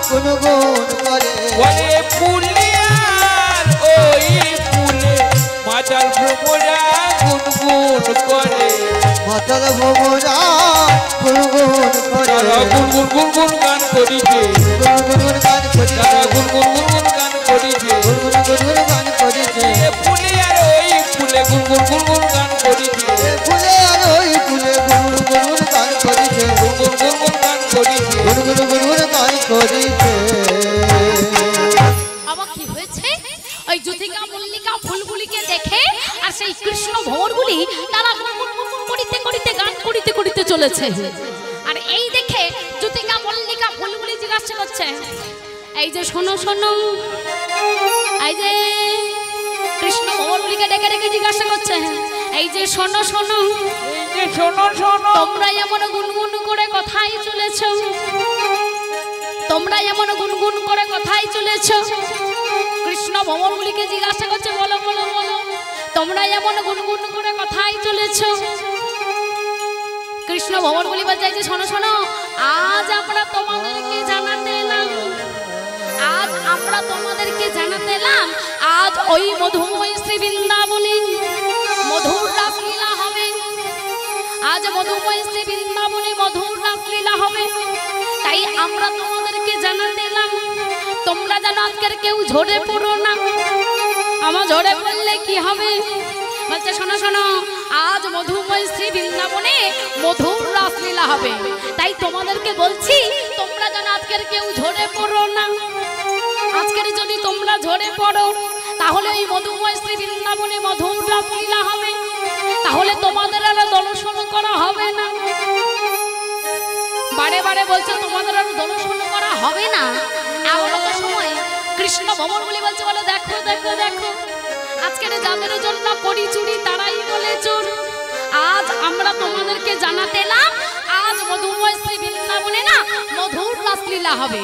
গুনগুন করে। বলে ফুলিয়ার ওই ফুলে মাতাল ভ্রমরা গুনগুন করে, মাতাল ভ্রমরা গুনগুন করে, তারা গুনগুন গুনগুন গান করিছে, গুনগুন গান করিছে, তারা গুনগুন গুনগুন গান করিছে, গুনগুন গান করিছে। ফুলিয়ার ওই ফুলে গুনগুন গুনগুন গান করিছে, ফুলে আর ওই ফুলে গুনগুন গান করিছে, গুনগুন গুনগুন গান করিছে। গুনগুন গান করিছে। আবার কি হয়েছে, ওই জ্যোতিকা মল্লিকা ফুলগুলিকে দেখে আর সেই কৃষ্ণ ভ্রমরগুলি তারা গুনগুন গুনগুন করিতে করিতে গান করিতে করিতে চলেছে। আর এই দেখে জ্যোতিকা মল্লিকা ফুলগুলি জিজ্ঞাসা করছে, এই যে শোনো শোনো, এই যে কৃষ্ণ ভ্রমরগুলিকে ডেকে ডেকে জিজ্ঞাসা করছে, এই যে শোনো শোনো, এই যে শোনো শোনো, তোমরা এমন গুনগুন করে কথাই চলেছ, তোমরা এমন গুনগুন করে কথাই চলেছ। কৃষ্ণ ভ্রমরগুলিকে জিজ্ঞাসা করছে, বলো বলো বলো, তোমরা এমন গুনগুন করে কথাই চলেছ। কৃষ্ণ ভ্রমরগুলি বলছে, যে শোনো শোনো, আজ আমরা তোমাদেরকে জানাতে এলাম, আজ আমরা তোমাদেরকে জানাতে এলাম, আজ ওই মধুময় শ্রী বৃন্দাবনে মধুর রাসলীলা হবে। আজ মধুময় শ্রী বৃন্দাবনে মধুর রাসলীলা হবে, তাই আমরা তোমাদেরকে জানাতে এলাম তোমরা যেন আজকের কেউ ঝরে পড়ো না। আমার ঝরে পড়লে কি হবে? বলছে শোনো শোনো, আজ মধুময় শ্রী বৃন্দাবনে মধুর রাসলীলা হবে, তাই তোমাদেরকে বলছি তোমরা যেন আজকের কেউ ঝরে পড়ো না। আজকের যদি তোমরা ঝরে পড়ো তাহলে এই মধুময় শ্রী বৃন্দাবনে মধুর রাসলীলা হবে, তাহলে তোমাদের আর দর্শন করা হবে না। বারে বারে বলছে তোমাদের আর দর্শন করা হবে না। এমন একটা সময় কৃষ্ণ ভ্রমণ বলে বলছে, বলো দেখো দেখো দেখো, আজকের যাদের জন্য করি চুরি তারাই বলে চোর। আজ আমরা তোমাদেরকে জানাতে এলাম আজ মধুময় শ্রী বৃন্দাবনে না মধুর রাসলীলা হবে,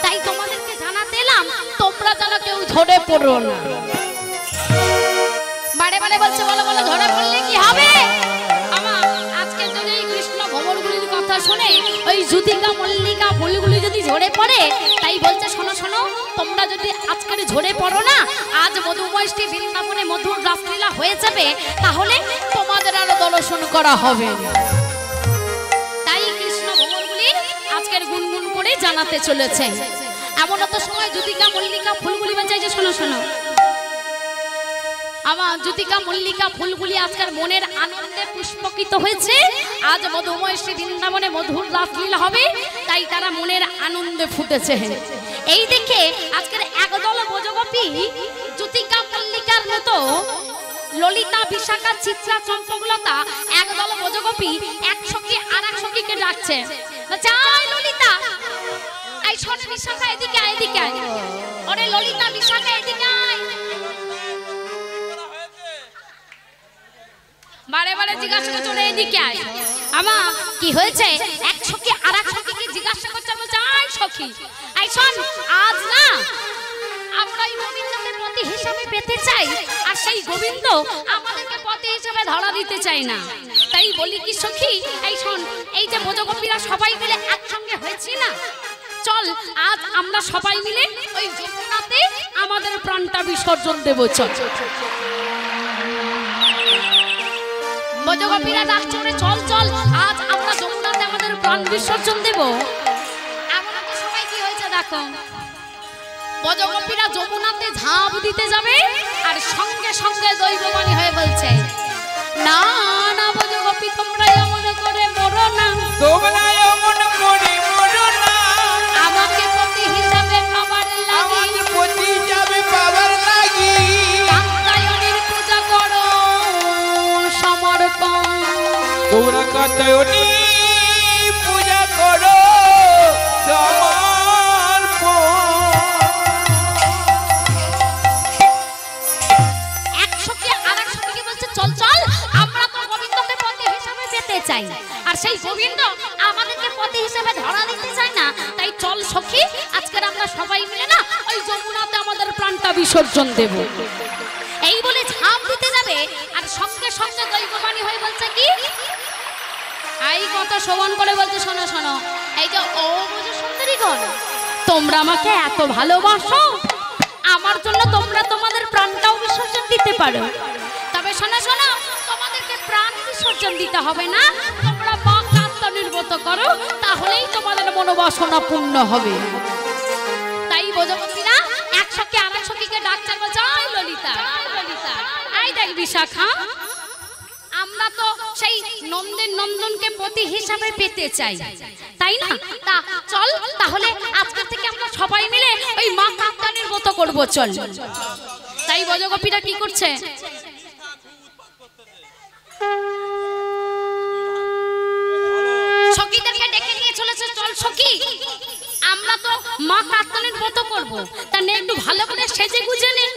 তাই তোমাদেরকে জানাতে এলাম তোমরা যেন কেউ ঝরে পড়ো না। বারে বারে বলছে বলো বলো ঝরে পড়লে কি হবে? আমার আজকে যদি এই কৃষ্ণ ভ্রমণগুলির কথা শুনে ওই জুতিকা মল্লিকা ফুলগুলি যদি ঝরে পড়ে, তাই বলছে শোনো শোনো, তোমরা যদি আজকের ঝরে পড়ো না, আজ মধুময় শ্রী বৃন্দাবনে মধুর রাসলীলা হয়ে যাবে, তাহলে তোমাদের আরো দর্শন করা হবে। তাই কৃষ্ণ ভ্রমণগুলি আজকের গুনগুন করে জানাতে চলেছে। এমন তো সময় জুতিকা মল্লিকা ফুলগুলি বাঁচাইছে, শোনো শোনো, আমার জুতিকা মল্লিকা ফুলগুলি আজকের মনের আনন্দে পুষ্পকিত হয়েছে। আজ মধুময় শ্রী বৃন্দাবনে মধুর রাসলীলা হবে, তাই তারা মনের আনন্দে ফুটেছে। এই দেখে আজকের একদল ব্রজগোপী জুতিকা মল্লিকার মতো ললিতা বিশাখা চিত্রা চম্পকলতা একদল ব্রজগোপী এক সখী আর এক সখীকে ডাকছে, যাই ললিতা আই শোন, বিশাখা এদিকে আয়, এদিকে আয়, ওরে ললিতা বিশাখা এদিকে আয়। বারে বারে জিজ্ঞাসা করছে ওরে এদিকে আয়। আমা কি হয়েছে? এক সখী আর এক সখীকে জিজ্ঞাসা করছে, বলছে আয় সখী আই শোন, আজ না আমরা এই গোবিন্দকে পতি হিসাবে পেতে চাই, আর সেই গোবিন্দ আমাদেরকে পতি হিসাবে ধরা দিতে চাই না। তাই বলি কি সখী, এই শোন, এই যে ব্রজগোপীরা সবাই মিলে একসঙ্গে হয়েছি না, চল আজ আমরা সবাই মিলে ওই যমুনাতে আমাদের প্রাণটা বিসর্জন দেব। চল ব্রজগোপীরা ডাকছে, চল চল আজ আমরা যমুনাতে আমাদের প্রাণ বিসর্জন দেব। এমন একটা সময় কি হয়েছে দেখো, ব্রজগোপীরা যমুনাতে ঝাঁপ দিতে যাবে, আর সঙ্গে সঙ্গে দৈববাণী হয়ে বলছে, না না ব্রজগোপী তোমরা এমন করে মরো না, তোমরা এমন করে মরো না, আমাকে পতি হিসাবে পাবার লাগি, আমাকে পতি হিসাবে পাবার লাগি কাত্যায়নীর পূজা করো সমর্পণ, তোমরা কাত্যায়নী পূজা করো সমর্পণ। এক সখী আর এক সখীকে বলছে চল চল আমরা তো গোবিন্দকে পতি হিসাবে পেতে চাই, আর সেই গোবিন্দ আমাদেরকে পতি হিসাবে ধরা দিতে চায় না, তাই চল সখী আজকের আমরা সবাই মিলে না ওই যমুনাতে আমাদের প্রাণটা বিসর্জন দেব। এই বলে ঝাঁপ দিতে যাবে, আর সঙ্গে সঙ্গে দৈববাণী হয়ে বলছে কি, এই কথা শ্রবণ করে বলছে শোনো শোনো, এই যে ও ব্রজ সুন্দরীগণ, তোমরা আমাকে এত ভালোবাসো, আমার জন্য তোমরা তোমাদের প্রাণটাও বিসর্জন দিতে পারো, তবে শোনো শোনো, তোমাদেরকে প্রাণ বিসর্জন দিতে হবে না, তোমরা মা কাত্যায়নীর ব্রত করো, তাহলেই তোমাদের মনোবাসনা পূর্ণ হবে। তাই ব্রজগোপীরা এক সখী আর এক সখীকে ডাকছে, যাই ললিতা ললিতা আই দেখ বিশাখা, আমরা তো সেই নন্দের নন্দনকে পতি হিসাবে পেতে চাই, তাই না? তা চল তাহলে আজকে থেকে আমরা সবাই মিলে ওই মা কাত্যায়নীর ব্রত করব, চল। তাই ব্রজগোপীরা কি করছে, সখীদেরকে ডেকে নিয়ে চলেছে, চল সখী আমরা তো মা কাত্যায়নীর ব্রত করব, তা নে একটু ভালো করে সেজে গুজে নে।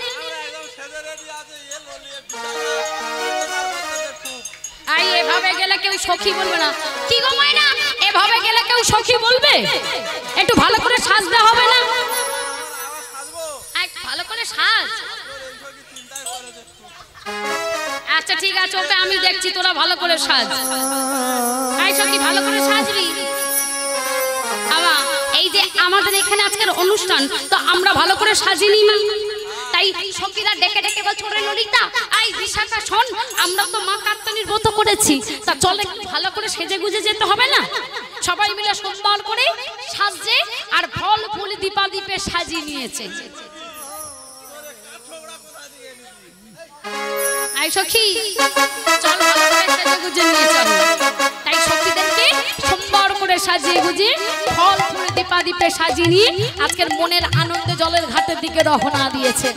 আই এভাবে গেলে কেউ সখী বলবে না, কি গো মাইনা এভাবে গেলে কেউ সখী বলবে? একটু ভালো করে সাজতে হবে না? ভালো করে সাজ। আচ্ছা ঠিক আছে, ওকে আমি দেখছি, তোরা ভালো করে সাজ। আই সখী ভালো করে সাজবি। এই যে আমাদের এখানে আজকের অনুষ্ঠান, তো আমরা ভালো করে সাজিনি না, তাই সখীরা ডেকে ডেকে বলছে ওরে ললিতা আই বিশাখা শোন আমরা তো মা কাত্যায়নীর ব্রত করেছি তা চল একটু ভালো করে সেজে গুজে যেতে হবে না সবাই মিলে সুন্দর করে সাজছে আর ফল ফুল দীপাদীপে সাজিয়ে নিয়েছে আই সখী চল ভালো করে সেজে গুজে নিয়ে চল তাই সখীদেরকে সুন্দর করে সাজিয়ে গুজিয়ে ফল ফুল দীপাদীপে সাজিয়ে নিয়ে আজকের মনের আনন্দে জলের ঘাটের দিকে রওনা দিয়েছে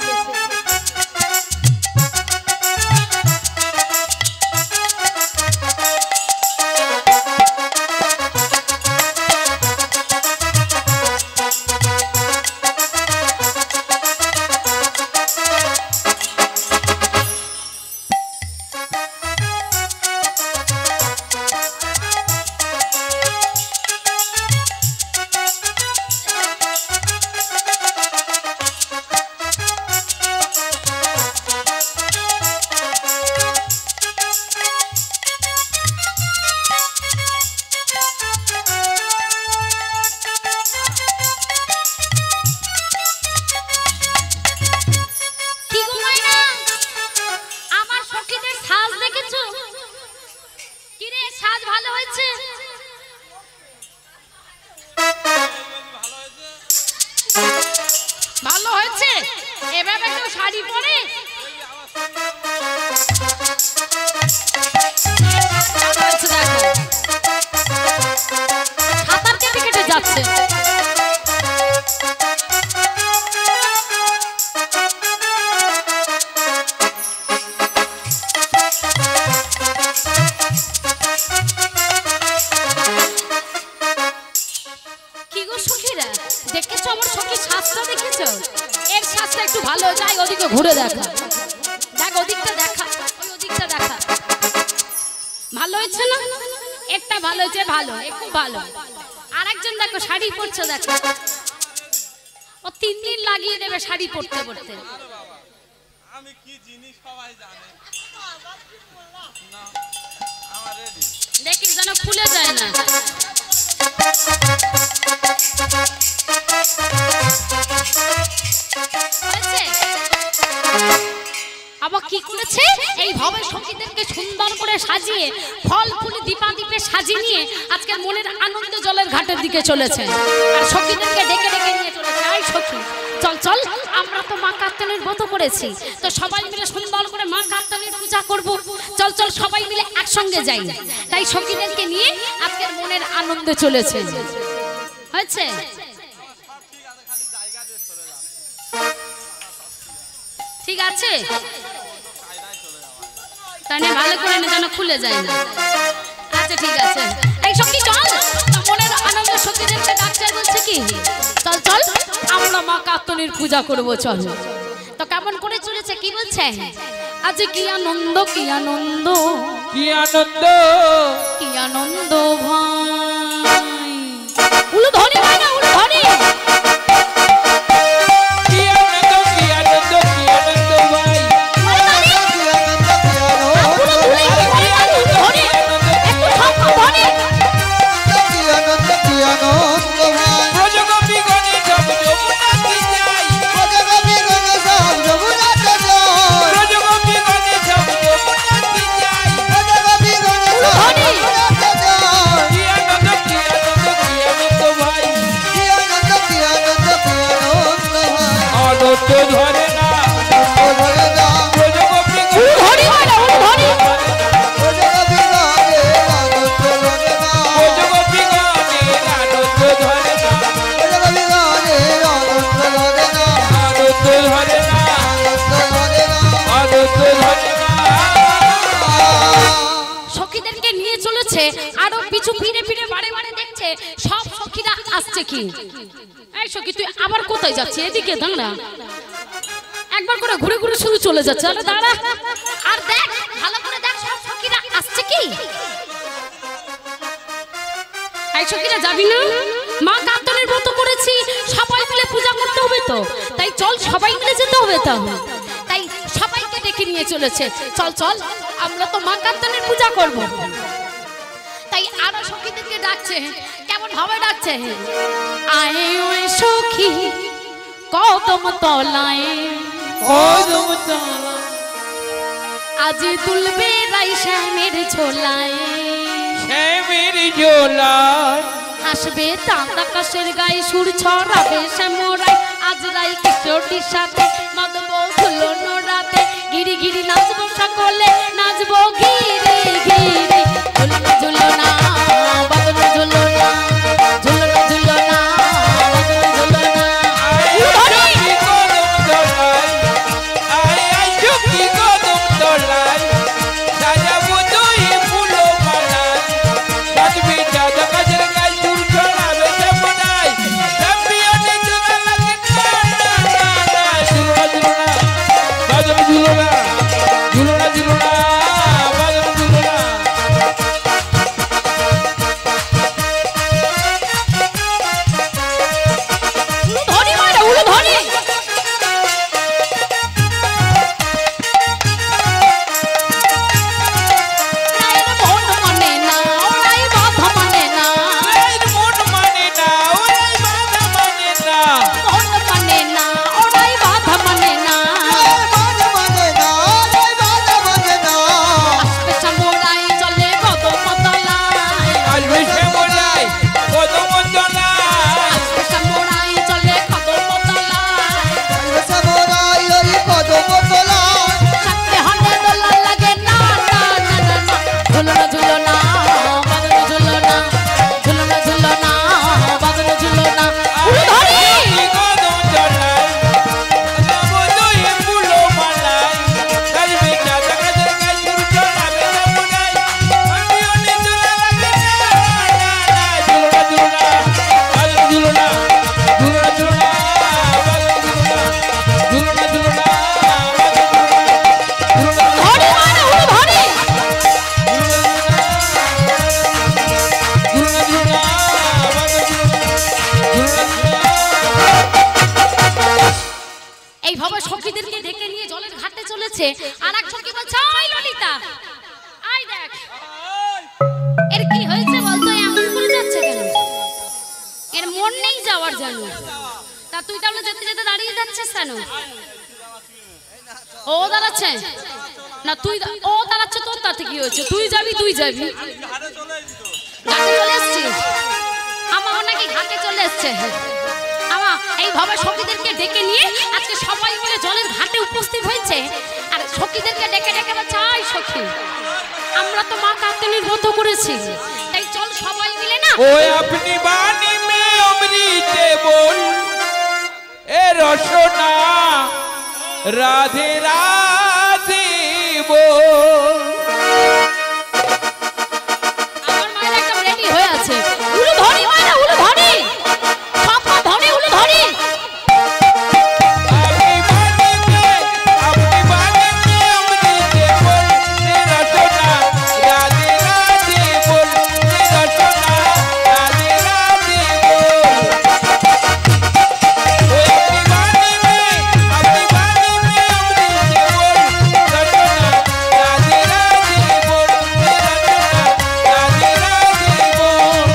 ভালো হয়েছে এভাবে কেউ শাড়ি পরে সাঁতার কেটে কেটে যাচ্ছে দেখেছো আমার সখী সাজটা দেখেছো এর সাজটা একটু ভালো যাই ওদিকে ঘুরে দেখা দেখ ওদিকটা দেখা ওই ওদিকটা দেখা ভালো হয়েছে না একটা ভালো হয়েছে ভালো একটু ভালো আরেকজন দেখো শাড়ি পরছে দেখো ও 3 দিন লাগিয়ে দেবে শাড়ি পরতে পরতে আমি কি জিনিস সবাই জানে না আমার রেডি দেখি যেন খুলে যায় না আবার কি করেছে এই ভবে সখীদেরকে সুন্দর করে সাজিয়ে ফল ফুল দীপাদীপে সাজিয়ে নিয়ে আজকের মনের আনন্দ জলের ঘাটের দিকে চলেছে আর সখীদেরকে ডেকে ডেকে নিয়ে চলেছে আই সখী চল চল আমরা তো মা কাত্যায়নীর ব্রত করেছি তো সবাই মিলে সুন্দর করে মা কাত্যায়নীর পূজা করব চল চল সবাই মিলে একসঙ্গে যাই তাই সখীদেরকে নিয়ে আজকের মনের আনন্দে চলেছে হয়েছে ঠিক আছে তাই না ভালো করে না যেন খুলে যায় না আচ্ছা ঠিক আছে এই সখী চল মনের আনন্দে সখীদেরকে ডাকছে বলছে কি চল চল আমরা মা কাত্যায়নীর পূজা করব চল তো কেমন করে চলেছে কি বলছে আজ কি আনন্দ কি আনন্দ কি আনন্দ কি আনন্দ ভাই উলু ধনি ভাই না উলু ধনি কি আনন্দ কি আনন্দ কি আনন্দ ভাই সখীদেরকে নিয়ে চলেছে আরো পিছু ফিরে ফিরে বারে বারে দেখছে সব সখীরা আসছে কি এই সখী তুই আবার কোথায় যাচ্ছিস এদিকে দাঁড়া একবার করে ঘুরে ঘুরে শুরু চলে যাচ্ছে আরে দাঁড়া আর দেখ ভালো করে দেখ সব সখীরা আসছে কি এই সখীরা যাবি না মা কাত্যায়নীর ব্রত করেছি সবাই মিলে পূজা করতে হবে তো তাই চল সবাই মিলে যেতে হবে তাই সবাইকে ডেকে নিয়ে চলেছে চল চল আমরা তো মা কাত্যায়নীর পূজা করব তাই আরো সখীদেরকে ডাকছে কেমন ভাবে ডাকছে আয় ওই সখী কদম তলায় কদম তলা আজ তুলবে রাই শ্যামের ঝোলায় শ্যামের ঝোলায় আসবে চাঁদ আকাশের গায়ে সুর ছড়াবে শ্যামরাই আজ রাই কিশোরটির সাথে মাদবো ঝুলনো রাতে গিরি গিরি নাচবো সকলে নাচবো গিরি গিরি ঝুলনো ঝুলনা বাদল ঝুলনা ঝুলনো ঝুলনা বাদল ঝুলনা কদম তলায় আয় আয় সখী কদম তলায় সাজাবো তুই ফুলো মালায় সাজবি চাঁদ আকাশের গায়ে সুর ছড়াবে শ্যামরাই শ্যামিয়নে জোড়া লাগে না বাদল ঝুলনা ঝুলনা ঝুলনা বাদল ঝুলনা ধরি মারা উলো ধরি রায়ের মন মানে না ওরাই বাধা মানে না মন মানে না ওরাই বাধা মানে না মন মানে না ওরাই বাধা মানে না আসবে সামরাই চলে কদম তলায় আসবে শ্যামরাই কদম তলায় আসবে সামরাই চলে কদম তলায় সাথে হনে দোলা লাগে না না না না না ঝুলনা ঝুলনা বাদল ঝুলনা ঝুলনা ঝুলনা বাদল ঝুলনা উলো ধরি কদম তলায় সাজাবো তুই ফুলো মালায় সাজবি চাঁদ আকাশের গায়ে সুর ছড়াবে শ্যামরাই শ্যামিয়নে জোড়া লাগে না ঝুলনা ঝুলনা বাদল ঝুলনা ঝুলনা ঝুলনা বাদল ঝুলনা ঝুলনা ঝুলনা ধরি মারা উলো ধরি এইভাবে সখীদেরকে ডেকে নিয়ে জলের ঘাটে চলেছে আর এক সখী বলছে ওই ললিতা আই দেখ এর কি হয়েছে বলতো এমন করে যাচ্ছে কেন এর মন নেই যাওয়ার জন্য তা তুই তাহলে যেতে যেতে দাঁড়িয়ে যাচ্ছিস কেন ও দাঁড়াচ্ছে না তুই ও দাঁড়াচ্ছে তোর তাতে কি হয়েছে তুই যাবি ঘাটে চলে এসছিস আমার নাকি ঘাটে চলে এসছে আমা এইভাবে সখীদেরকে ডেকে নিয়ে আজকে সবাই মিলে জলের ঘাটে উপস্থিত হয়েছে আর সখীদেরকে ডেকে ডেকে চাই সখী আমরা তো মা কাত্যায়নীর ব্রত করেছি তাই চল সবাই মিলে না ओए अपनी बानी में अमृत बोल ए रसना राधे राधे बोल আমার মায়ের একটা রেডি হয়ে আছে উলো ধরি মায়েরা উলো ধরি সব ধরে উলো ধরি अपनी बानी में अमृत बोल ए रसना राधे राधे बोल ए रसना राधे राधे बोल ओए अपनी बानी में अमृत बोल रसना राधे राधे बोल ए रसना राधे राधे बोल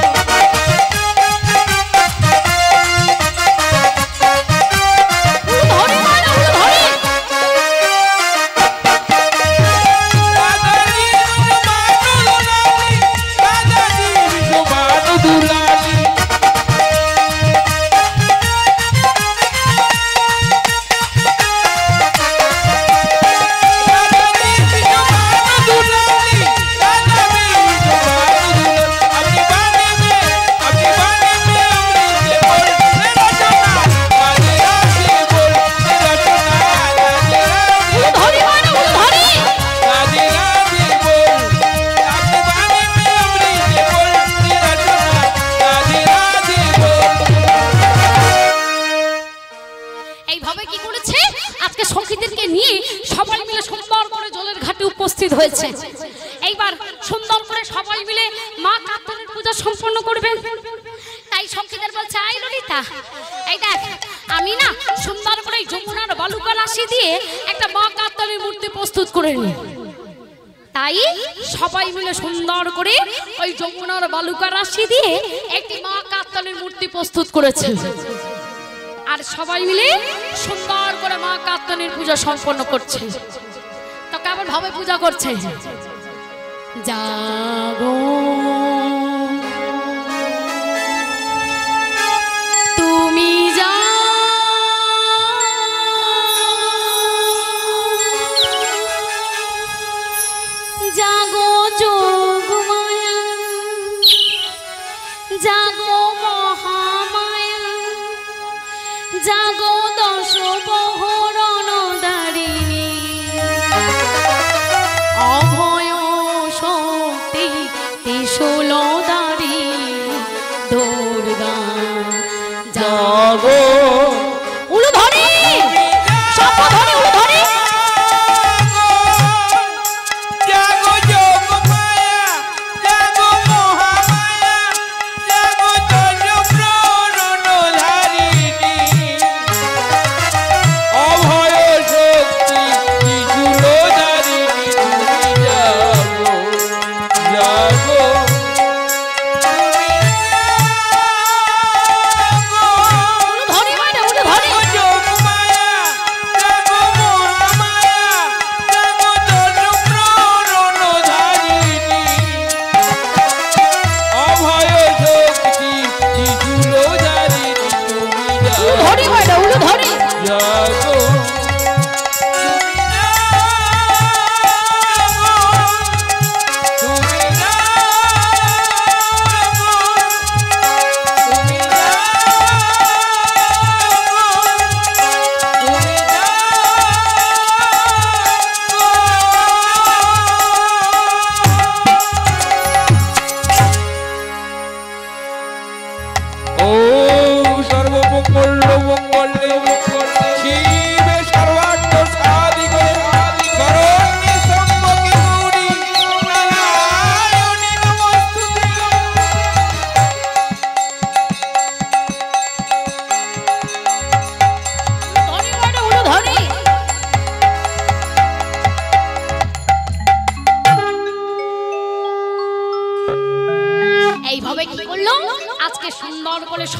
উলো ধরি মায়েরা উলো ধরি উলো ধরি মায়েরা উলো ধরি राधे राधे बोल अपनी बानी में अमृत बोल रसना राधे राधे बोल এইভাবে কি করেছে আজকে সখীদেরকে নিয়ে সবাই মিলে সুন্দর করে জলের ঘাটে উপস্থিত হয়েছে এইবার সুন্দর করে সবাই মিলে মা কাত্যায়নীর পূজা সম্পন্ন করবে তাই সখীদের বলছে আই ললিতা এই দেখ আমি না সুন্দর করে যমুনার বালুকা রাশি দিয়ে একটা মা কাত্যায়নীর মূর্তি প্রস্তুত করে নি তাই সবাই মিলে সুন্দর করে ওই যমুনার বালুকা রাশি দিয়ে একটি মা কাত্যায়নীর মূর্তি প্রস্তুত করেছে আর সবাই মিলে সুন্দর করে মা কাত্যায়নীর পূজা সম্পন্ন করছে। তো কেমন ভাবে পূজা করছে? জাগো তুমি জাগো যোগমায়া, জাগো মহামায়া, জাগো দশ বহরণ দারিণী, অভয় শক্তি ত্রিশূল দারি দুর্গা জাগো। উলু ধরে সব ধরে উলু ধরে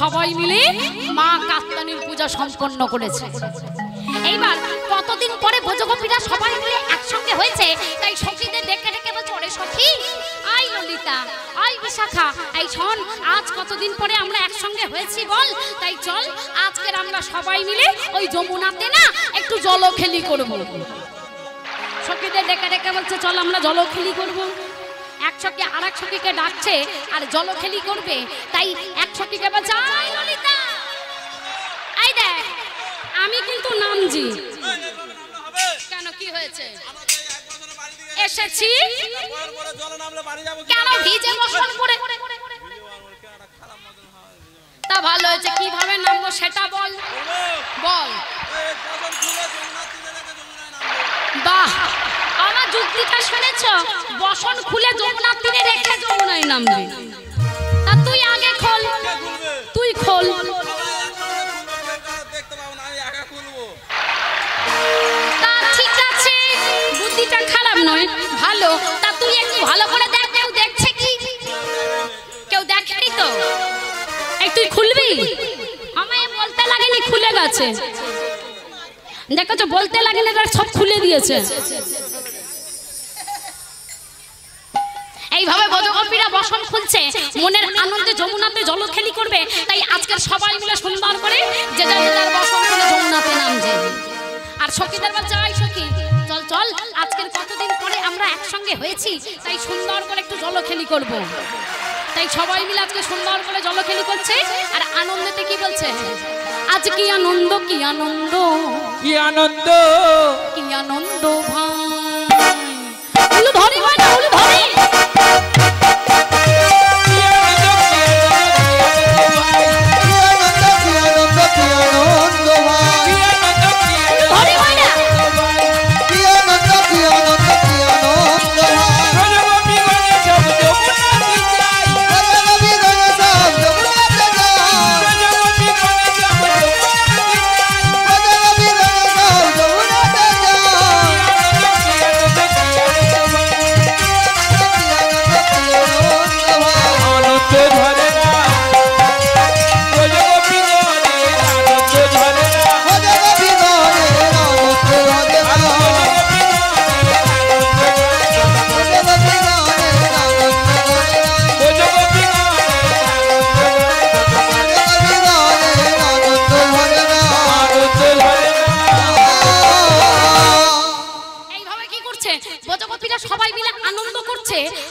সবাই মিলে মা কাত্যায়নীর পূজা সম্পন্ন করেছে। এইবার কতদিন পরে ভোজগোপীরা সবাই মিলে একসঙ্গে হয়েছে, তাই সখীদের ডেকে ডেকে বলছে, ওরে সখী, আই ললিতা, আই বিশাখা, এই শোন, আজ কতদিন পরে আমরা একসঙ্গে হয়েছি বল, তাই চল আজকের আমরা সবাই মিলে ওই যমুনাতে না একটু জলখেলি করব। সখীদের ডেকে ডেকে বলছে, চল আমরা জলখেলি করব। এক সখী আর এক সখীকে ডাকছে আর জলখেলি করবে, তাই এক সখীকে বলছে, আই ললিতা, আই দেখ আমি কিন্তু নামজি। কেন কি হয়েছে? এসেছি কেন ভিজে বসন করে? তা ভালো হয়েছে, কিভাবে নামবো সেটা বল বল। বাহ, আমার যুক্তিটা শুনেছ? বসন খুলে যমুনার তীরে রেখে যমুনায় নামবে। তা তুই আগে খোল, তুই খোল। তা ঠিক আছে, বুদ্ধিটা খারাপ নয়, ভালো। তা তুই একটু ভালো করে দেখ, কেউ দেখছে কি? কেউ দেখেনি তো? এই তুই খুলবি? আমায় বলতে লাগেনি, খুলে গেছে। দেখো বলতে লাগেনি, সব খুলে দিয়েছে। এইভাবে ভোজগোপীরা বসন খুলছে, মনের আনন্দে যমুনাতে জলখেলি করবে, তাই আজকের সবাই মিলে সুন্দর করে যে যার বসন খুলে যমুনাতে নামছে। আর সখীদের বলছে, আই সখী, চল চল আজকের কতদিন পরে আমরা একসঙ্গে হয়েছি, তাই সুন্দর করে একটু জলখেলি করব। তাই সবাই মিলে আজকে সুন্দর করে জলখেলি করছে। আর আনন্দেতে কি বলছে? আজ কি আনন্দ, কি আনন্দ, কি আনন্দ, কি আনন্দ ভাই। উলু ধরে ভাই না, উলু ধরে।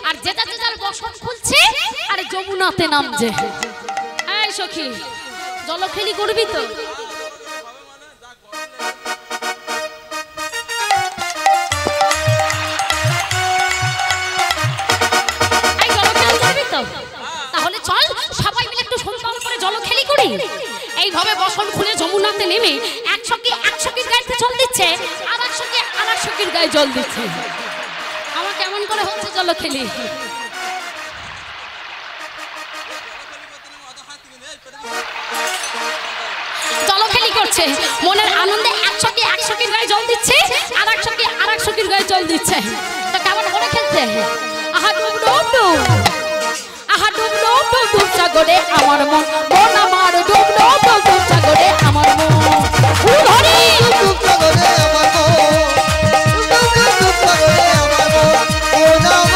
আর যে যার বসন খুলছে আর যমুনাতে নামছে। এই সখী জলখেলি করবি তো? এই জলখেলি করবি তো? তাহলে চল সবাই মিলে একটু সুন্দর করে জলখেলি করি। এইভাবে বসন খুলে যমুনাতে নেমে এক সখীর গায়ে জল দিচ্ছে, আর এক সখীর গায়ে জল দিচ্ছে। আমার কেমন করে হচ্ছে জলখেলি? জলখেলি করছে মনের আনন্দে এক সখীর গায়ে জল দিচ্ছে, আর এক সখীর গায়ে জল দিচ্ছে। তো কেমন করে খেলছে? আহা ডুব ডুব ডুব, আহা ডুব ডুব ডুব ডুব সাগরে আমার মন, মন আমার ডুব ডুব ডুব ডুব সাগরে আমার মন। ধরি ডুব সাগরে আমার মন, ডুব সাগরে আমার মন, ও নামা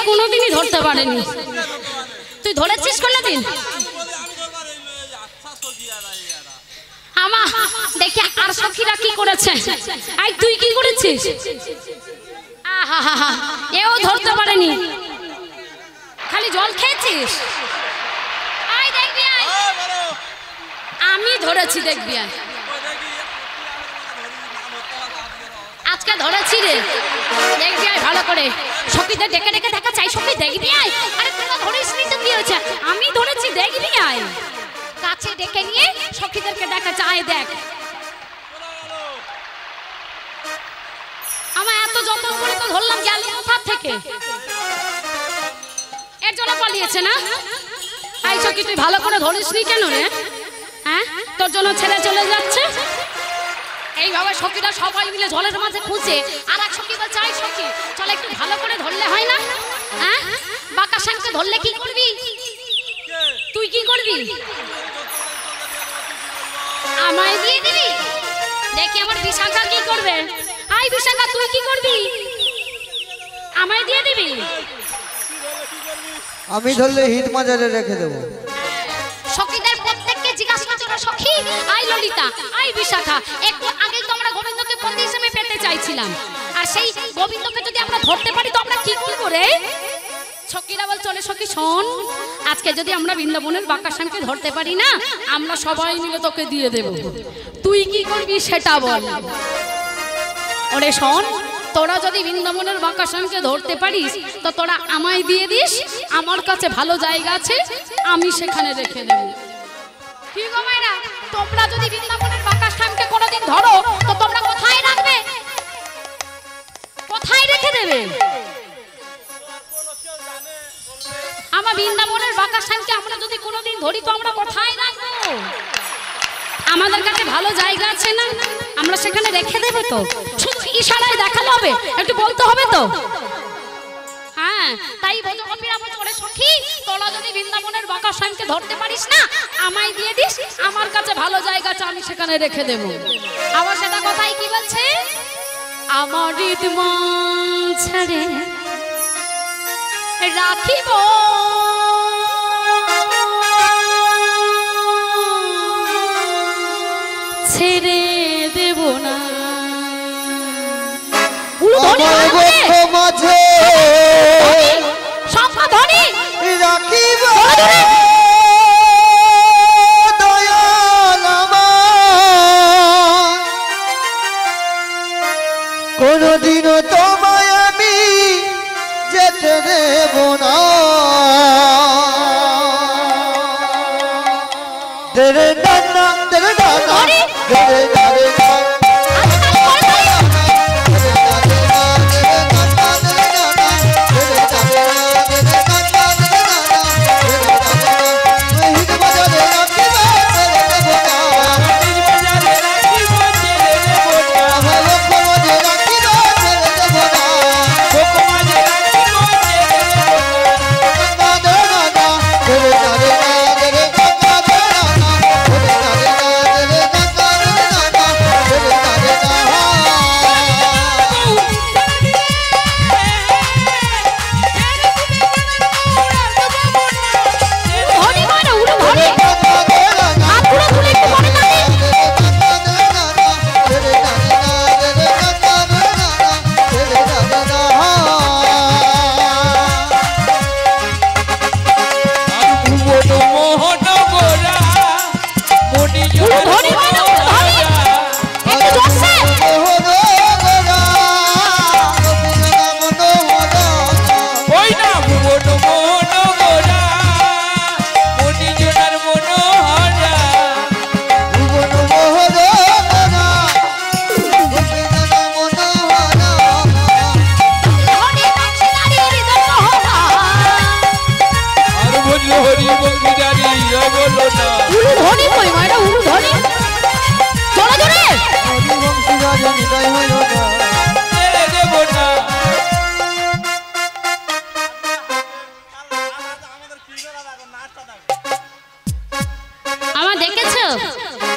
কোনোদিনই ধরতে পারেনি। তুই ধরেছিস কোনোদিন? আমা দেখি আর সখীরা কি করেছে। আই তুই কি করেছিস? আহা এও ধরতে পারেনি, খালি জল খেয়েছিস। আই দেখবি আই, আমি ধরেছি দেখবি আই, আজকে ধরেছি রে, দেখবি আয় ভালো করে। সখীদের ডেকে ডেকে দেখা চাই, সখী দেখবি আয়। আরে তোরা ধরিস নি তো কি হয়েছে? আমি ধরেছি দেখবি আয়। কাছে ডেকে নিয়ে সখীদেরকে দেখা চাই, দেখ আমার এত যত্ন করে তো ধরলাম, গেল কোথার থেকে? এর জন্য পালিয়েছে না? আই সখী তুই ভালো করে ধরিস নি কেন রে? হ্যাঁ তোর জন্য ছেলে চলে যাচ্ছে। এইভাবে সখীরা সবাই মিলে জলের মাঝে খুঁজে, আর এক সখী বলছে আই সখী চল একটু ভালো করে ধরলে হয় না? হ্যাঁ বাঁকা সাংকে ধরলে কি করবি? তুই কি করবি? আমায় দিয়ে দিবি? দেখি আমার বিশাখা কি করবে। আই বিশাখা তুই কি করবি? আমায় দিয়ে দিবি? আমি ধরলে হিট মাজারে রেখে দেবো। সখীদের প্রত্যেককে জিজ্ঞাসা করো, সখী আই ললিতা আই বিশাখা, একটু আগে তো আমরা গোবিন্দকে পতি হিসেবে পেতে চাইছিলাম, আর সেই গোবিন্দকে যদি আমরা ধরতে পারি তো আমরা কি করব রে? সখীরা বল চলে সখী শোন, আজকে যদি আমরা বৃন্দাবনের বাঁকাশ্যামকে ধরতে পারি না, আমরা সবাই মিলে তোকে দিয়ে দেব। তুই কি করবি সেটা বল। ওরে শোন, তোরা যদি বৃন্দাবনের বাঁকাশ্যামকে ধরতে পারিস তো তোরা আমায় দিয়ে দিস, আমার কাছে ভালো জায়গা আছে, আমি সেখানে রেখে দেব। কি গো মায়েরা, তোমরা যদি বৃন্দাবনের বাঁকাশ্যামকে কোনোদিন ধরো তো তোমরা কোথায় রাখবে? কোথায় রেখে দেবে? আমার বৃন্দাবনের বাঁকাশ্যামকে আমরা যদি কোনোদিন ধরি তো আমরা কোথায় রাখবো? আমাদের কাছে ভালো জায়গা আছে না, আমরা সেখানে রেখে দেবো। তো শুধু ইশারায় দেখালে হবে, একটু বলতে হবে তো। হ্যাঁ তাই ব্রজগোপীরা বলছে ওরে সখী তোরা যদি বৃন্দাবনের বাঁকাশ্যামকে ধরতে পারিস না, আমায় দিয়ে দিস, আমার কাছে ভালো জায়গা আছে, আমি সেখানে রেখে দেব। আবার সেটা কথাই কি বলছে? আমার হৃদমন ছেড়ে রাখিব ছেড়ে দেব না। মাঝে শঙ্খ ধ্বনি রাখিব দয়াল আমার কোনদিনও তোমায় আমি যেতে দেব না তেরে নানা তেরে নানা তেরে নারে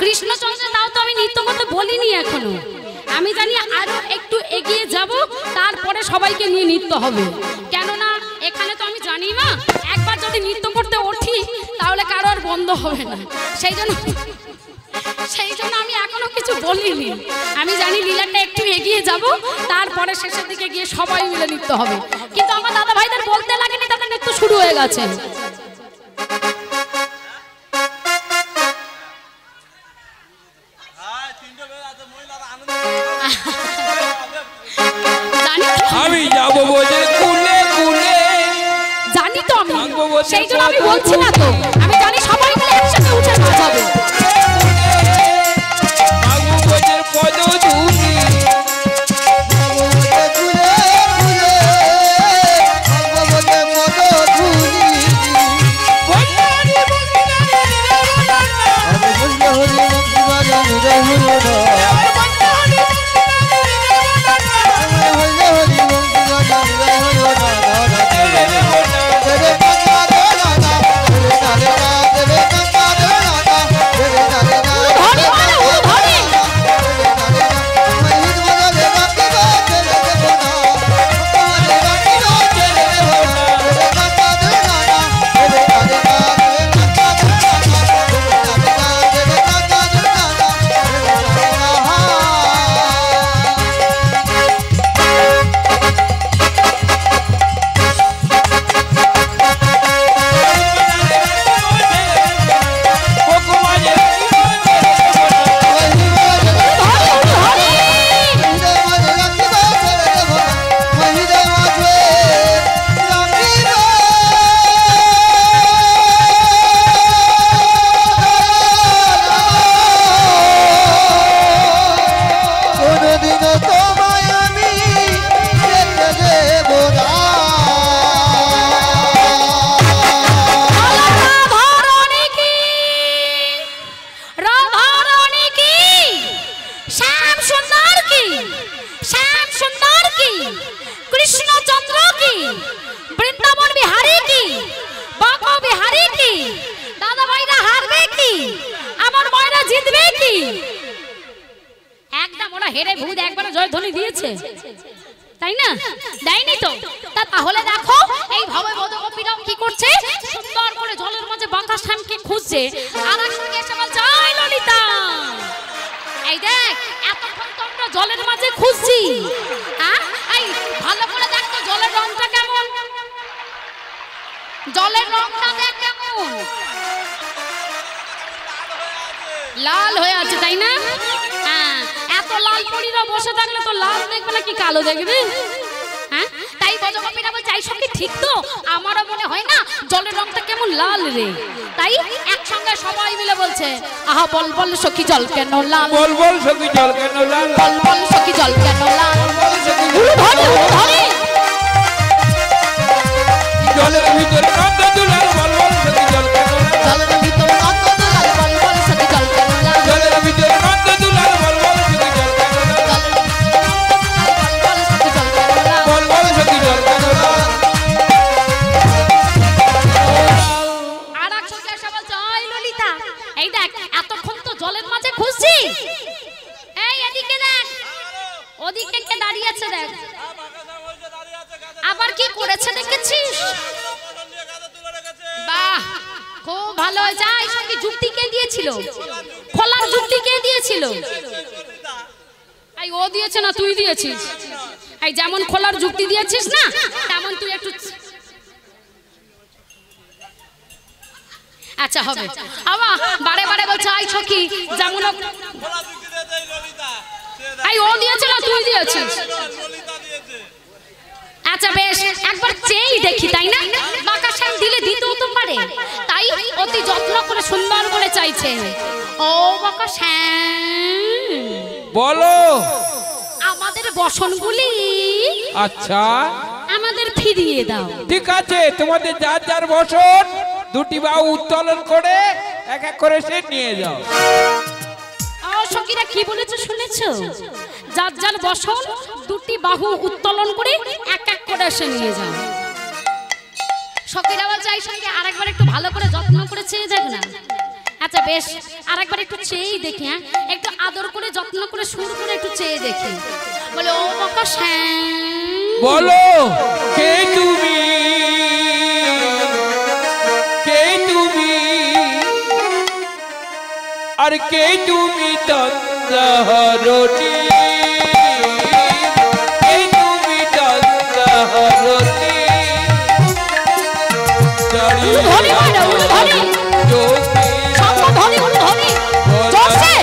কৃষ্ণচন্দ্র দাও তো আমি নৃত্য করতে বলিনি এখনো। আমি জানি আরো একটু এগিয়ে যাব, তারপরে সবাইকে নিয়ে নৃত্য হবে। কেননা এখানে তো আমি জানি না, একবার যদি নৃত্য করতে উঠি তাহলে কারো আর বন্ধ হবে না। সেই জন্য আমি এখনো কিছু বলিনি। আমি জানি লীলাটা একটু এগিয়ে যাব, তারপরে শেষের দিকে গিয়ে সবাই মিলে নৃত্য হবে। কিন্তু আমার দাদা ভাইদের বলতে লাগেনি, তাদের নৃত্য শুরু হয়ে গেছে। আমি যাবো বলে কুলে কুলে, জানি তো আমি, সেই জন্য আমি বলছি না তো। আমি জানি সবাই মিলে একসাথে উঠে নাচাবে। ভাগবতের পদ ধুলি হেরে ভূত একবার জয়ধ্বনি দিয়েছে, তাই না? দেয়নি তো। তাহলে দেখো এই ভবে বদগোপীরাও কি করছে, সুন্দর করে জলের মাঝে বাঁকা শ্যামকে খুঁজছে। আর একদিকে এসে বলছে, জয় ললিতা, এই দেখ এতক্ষণ তো আমরা জলের মাঝে খুঁজছি, এই ভালো করে জলের রংটা দেখ কেমন লাল হয়ে আছে, তাই না? হ্যাঁ, এত লাল পরীরা বসে থাকলে তো লাল দেখবে না কি কালো দেখবে? হ্যাঁ, তাই বজগপিরা বলছে এই সঙ্গে ঠিক তো, আমারও মনে হয় না জলের রংটা কেমন লাল রে। তাই একসঙ্গে সবাই মিলে বলছে আহা বল বল সখী জল কেন লাল, বল বল সখী জল কেন লাল, বল বল সখী জল কেন লাল, ধরে ধরে জলের ভিতরে নন্দ দুলাল, বল বল সখী জল কেন লাল, জলের ভিতরে নন্দ দুলাল, বল বল সখী জল কেন লাল, জলের ভিতরে নন্দ দুলাল, বল বল সখী জল কেন লাল, বল বল সখী জল কেন লাল। আর এক সঙ্গে এসে বলছে ওই ললিতা এই দেখ এতক্ষণ তো জলের মাঝে খুঁজছি, এই এদিকে দেখ, ওদিকে কে দাঁড়িয়ে আছে দেখ, আবার কি করেছে দেখেছিস? বাহ, খুব ভালো হয়েছে। এই সঙ্গে যুক্তি কে দিয়েছিল? খোলার যুক্তি কে দিয়েছিল? এই ও দিয়েছে না তুই দিয়েছিস? এই যেমন খোলার যুক্তি দিয়েছিস না তেমন তুই একটু, আচ্ছা হবে। আবার বারে বারে বলছে আই সখী যেমন, এই ও দিয়েছে না তুই দিয়েছিস? আচ্ছা বেশ, একবার চেয়েই দেখি, তাই না? বাঁকা শ্যাম দিলে দিতেও তো পারে, তাই অতি যত্ন করে সুন্দর করে চাইছে। ও বাঁকা শ্যাম বলো। আমাদের বসনগুলি আচ্ছা আমাদের ফিরিয়ে দাও। ঠিক আছে, তোমাদের যার যার বসন দুটি বাহু উত্তোলন করে এক এক করে সে নিয়ে যাও। সখীরা কি বলেছে শুনেছো? যার যার বসন দুটি বাহু উত্তোলন করে এক এক করে এসে নিয়ে যাও। সখীরা বলছে এই সঙ্গে আরেকবার একটু ভালো করে যত্ন করে চেয়ে দেখ না। আচ্ছা বেশ, আরেকবার একটু চেয়েই দেখি, হ্যাঁ একটু আদর করে যত্ন করে সুর করে একটু চেয়ে দেখি। বলে ও বাঁকা শ্যাম বলো কে তুমি, কে তুমি, আর কে তুমি তন্দ্রাহরণী, কে তুমি তন্দ্রাহরণী, দাঁড়িয়ে ধরি মারা উড় ধরি চোখে সব ধরি উড় ধরি জোরসে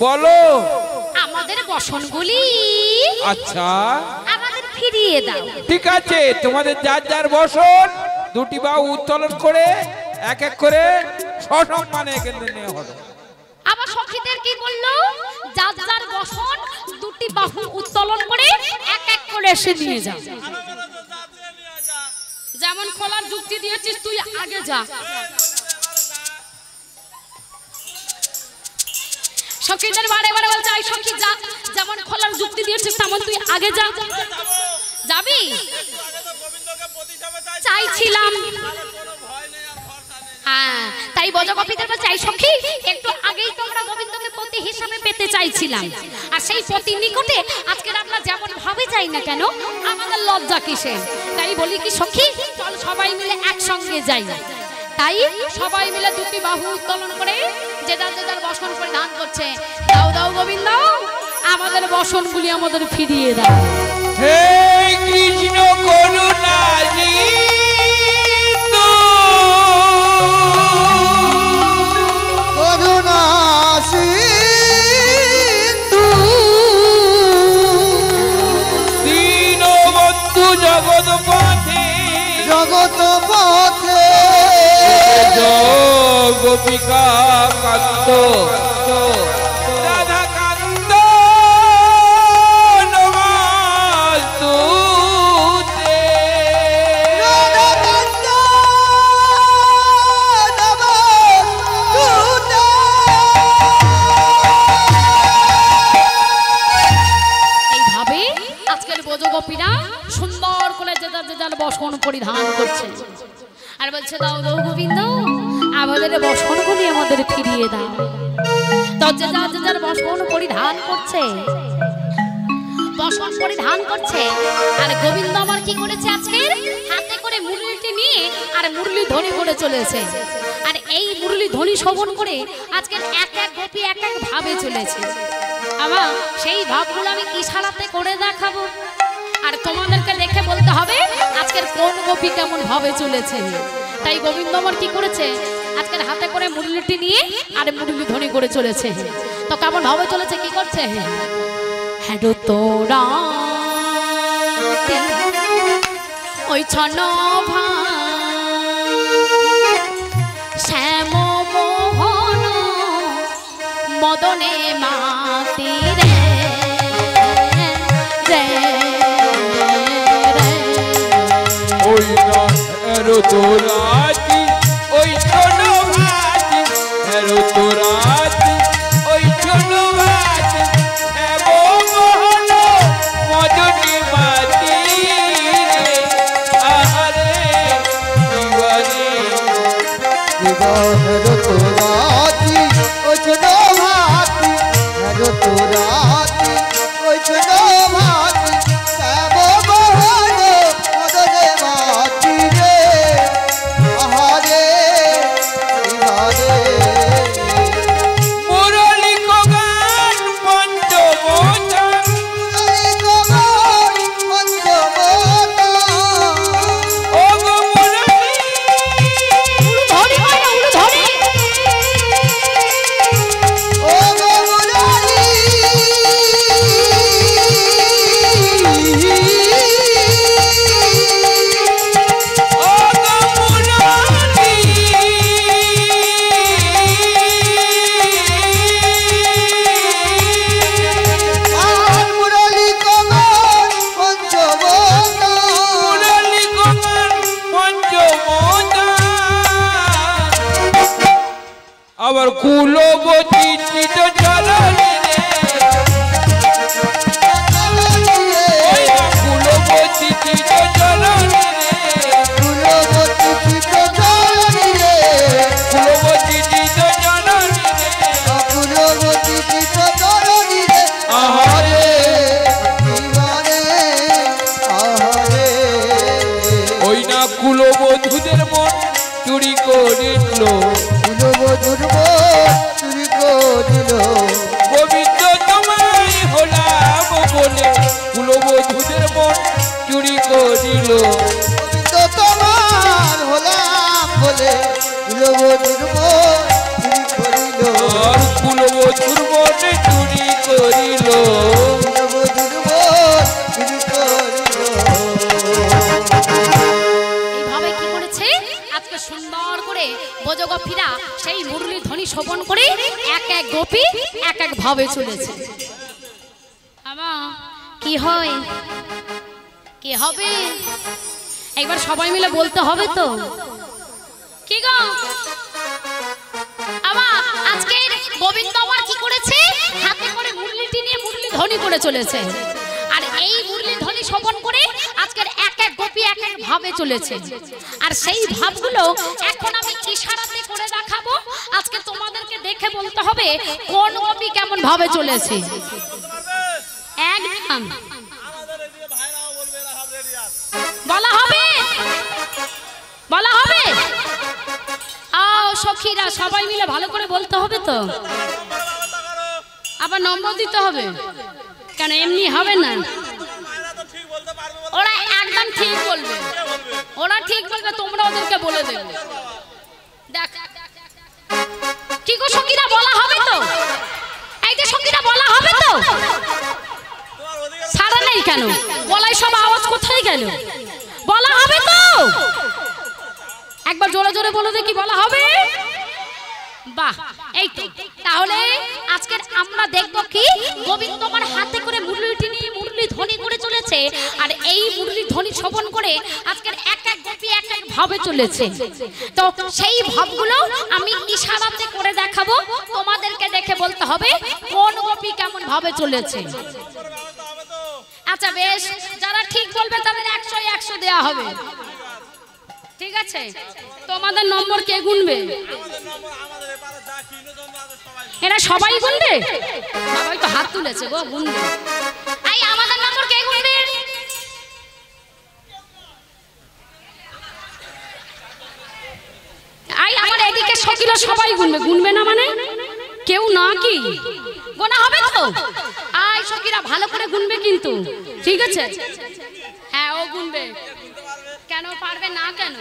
বলো আমাদের বসনগুলি আচ্ছা আমাদের ফিরিয়ে দাও। ঠিক আছে, তোমাদের যার যার বসন দুটি বাহু উত্তোলন করে এক এক করে সসম্মানে এখানে নিয়ে হলো। আবার সখীদের কি বললো? যার যার বসন দুটি বাহু উত্তোলন করে এক এক করে এসে নিয়ে যাও। যেমন খোলার যুক্তি দিয়েছিস তুই আগে যা। সখীদের বারে বারে বলছে আই সখী যা, যেমন খোলার যুক্তি দিয়েছিস তেমন তুই আগে যা। যাবি? চাইছিলাম, হ্যাঁ তাই বজগপিদের বলছে আই সখী একটু আগেই তোমরা আমরা গোবিন্দকে পতি হিসাবে পেতে চাইছিলাম, আর সেই পতি নিকটে আজকে আমরা যেমন ভাবে যাই না কেন আমাদের লজ্জা কিসে? তাই বলি কি সখী, চল সবাই মিলে একসঙ্গে যাই। তাই সবাই মিলে দুটি বাহু উত্তোলন করে যে যার বসন পরিধান করছে। দাও দাও গোবিন্দ, আমাদের বসনগুলি আমাদের ফিরিয়ে দাও। হে কৃষ্ণ করুণা সিন্ধু, করুণা সিন্ধু, দীনবন্ধু জগৎপথে, জগৎ পথে গোপিকা কান্ত, রাধা কান্ত নমস্তুতে। রাধাকান্ত নমস্তুতে। এইভাবে আজকের ব্রজগোপীরা সুন্দর করে যে যার বসন পরিধান করছে আর বলছে দাও দাও গোবিন্দ, আমাদের বসনগুলি আমাদের ফিরিয়ে দাও। তো যে যার বসন পরিধান করছে, বসন পরিধান করছে, আর গোবিন্দ আমার কি করেছে আজকে হাতে করে মুরলিটি নিয়ে আর মুরলি ধ্বনি করে চলেছে। আর এই মুরলি ধ্বনি শ্রবণ করে আজকের এক এক গোপী এক এক ভাবে চলেছে। আবার সেই ভাবগুলো আমি ইশারাতে করে দেখাবো, আর তোমাদেরকে দেখে বলতে হবে আজকের কোন গোপী কেমন ভাবে চলেছে। তাই গোবিন্দ আমার কি করেছে আজকের হাতে করে মুরলিটি নিয়ে আর মুরলি ধ্বনি করে চলেছে। তো কেমন ভাবে চলেছে, কি করছে? হ্যাঁ তোরা ওই ছন শ্যাম মোহন মদনে মাতি রে রে রে। ওই না এরো তোরাতি, ওই ছোট ভাতি, এরো তোরাতি, ওই ছোট ভাতি, এমন মোহন মদনে মাতি রে। আহারে দিবারে হেরো তোরাতি ওই ছোট ভাতি, হেরো তোরাতি ওই ছোট ভাতি, শ্যাম মোহন মদনে মাতি রে। আহারে দিবারে মুরলি কগান পঞ্চমোচন, ও গো মুরলি ধরি হয় না, উড়ো ধরি। ও গো মুরলি, মুরলি কগান পঞ্চমোচন। আবার কুলবতী চিত চলনি রে, ওই না কুলবতী চিত চলনি রে, কুলবতী চিত চলনি রে। আহারে ওই না কুলবধূদের মন চুরি করিল, গোবিন্দ তোমায় হলাম বলে কুলবধূদের মন চুরি করিল। তোমার হলাম বলে আর কুলবধূর মন চুরি করিল। এইভাবে কি করেছে আজকে সুন্দর করে ব্রজগোপীরা সেই মুরলি ধ্বনি শ্রবণ করে এক এক গোপী এক এক ভাবে চলেছে। আমা কি হয়, কি হবে একবার সবাই মিলে বলতে হবে তো। কি গো আমা, আজকে গোবিন্দ আমার কি করেছে হাতে করে মুরলিটি নিয়ে মুরলি ধ্বনি করে চলেছে, আর এই মুরলি ধ্বনি শ্রবণ করে আজকের এক এক গোপী এক এক ভাবে চলেছে। আর সেই ভাবগুলো এখন আমি ইশারাতে করে দেখাবো, আজকে তোমাদেরকে দেখে দেখে বলতে হবে কোন গোপী কেমন ভাবে চলেছে। একদম বলা হবে, বলা হবে। সখীরা সবাই মিলে ভালো করে বলতে হবে তো, আবার নম্বর দিতে হবে কেন, এমনি হবে না। ওরা একদম ঠিক বলবে, ওরা ঠিক বলবে, তোমরা ওদেরকে বলে দেবে। দেখ কি গো সখীরা, বলা হবে তো? এই যে সখীরা বলা হবে তো? সারা নেই কেন, গলায় সব আওয়াজ কোথায় গেল? বলা হবে তো? একবার জোরে জোরে বলে দেখি, বলা হবে? বাহ, এই তো। তাহলে আজকে আমরা দেখব কি গোবিন্দ আমার হাতে করে মুরলিটি নিয়ে মুরলি ধ্বনি করে চলেছে, আর এই মুরলি ধ্বনি শ্রবণ করে আজকের এক এক গোপী এক এক ভাবে চলেছে। তো সেই ভাবগুলো আমি ইশারাতে করে দেখাবো, তোমাদেরকে দেখে বলতে হবে কোন গোপী কেমন ভাবে চলেছে। আচ্ছা বেশ, যারা ঠিক বলবে তাদের 100 দেয়া হবে, ঠিক আছে? তোমাদের নম্বর কে গুনবে? এরা সবাই গুনবে? সবাই তো হাত তুলেছে গো, গুনবে। এই আমাদের নম্বর কে গুনবে? এই আমার এদিকে সকিলা সবাই গুনবে, গুনবে না মানে কেউ না কি গোনা হবে তো? আই সকিরা ভালো করে গুনবে কিন্তু, ঠিক আছে? হ্যাঁ ও গুনবে। কেন পারবে না কেন?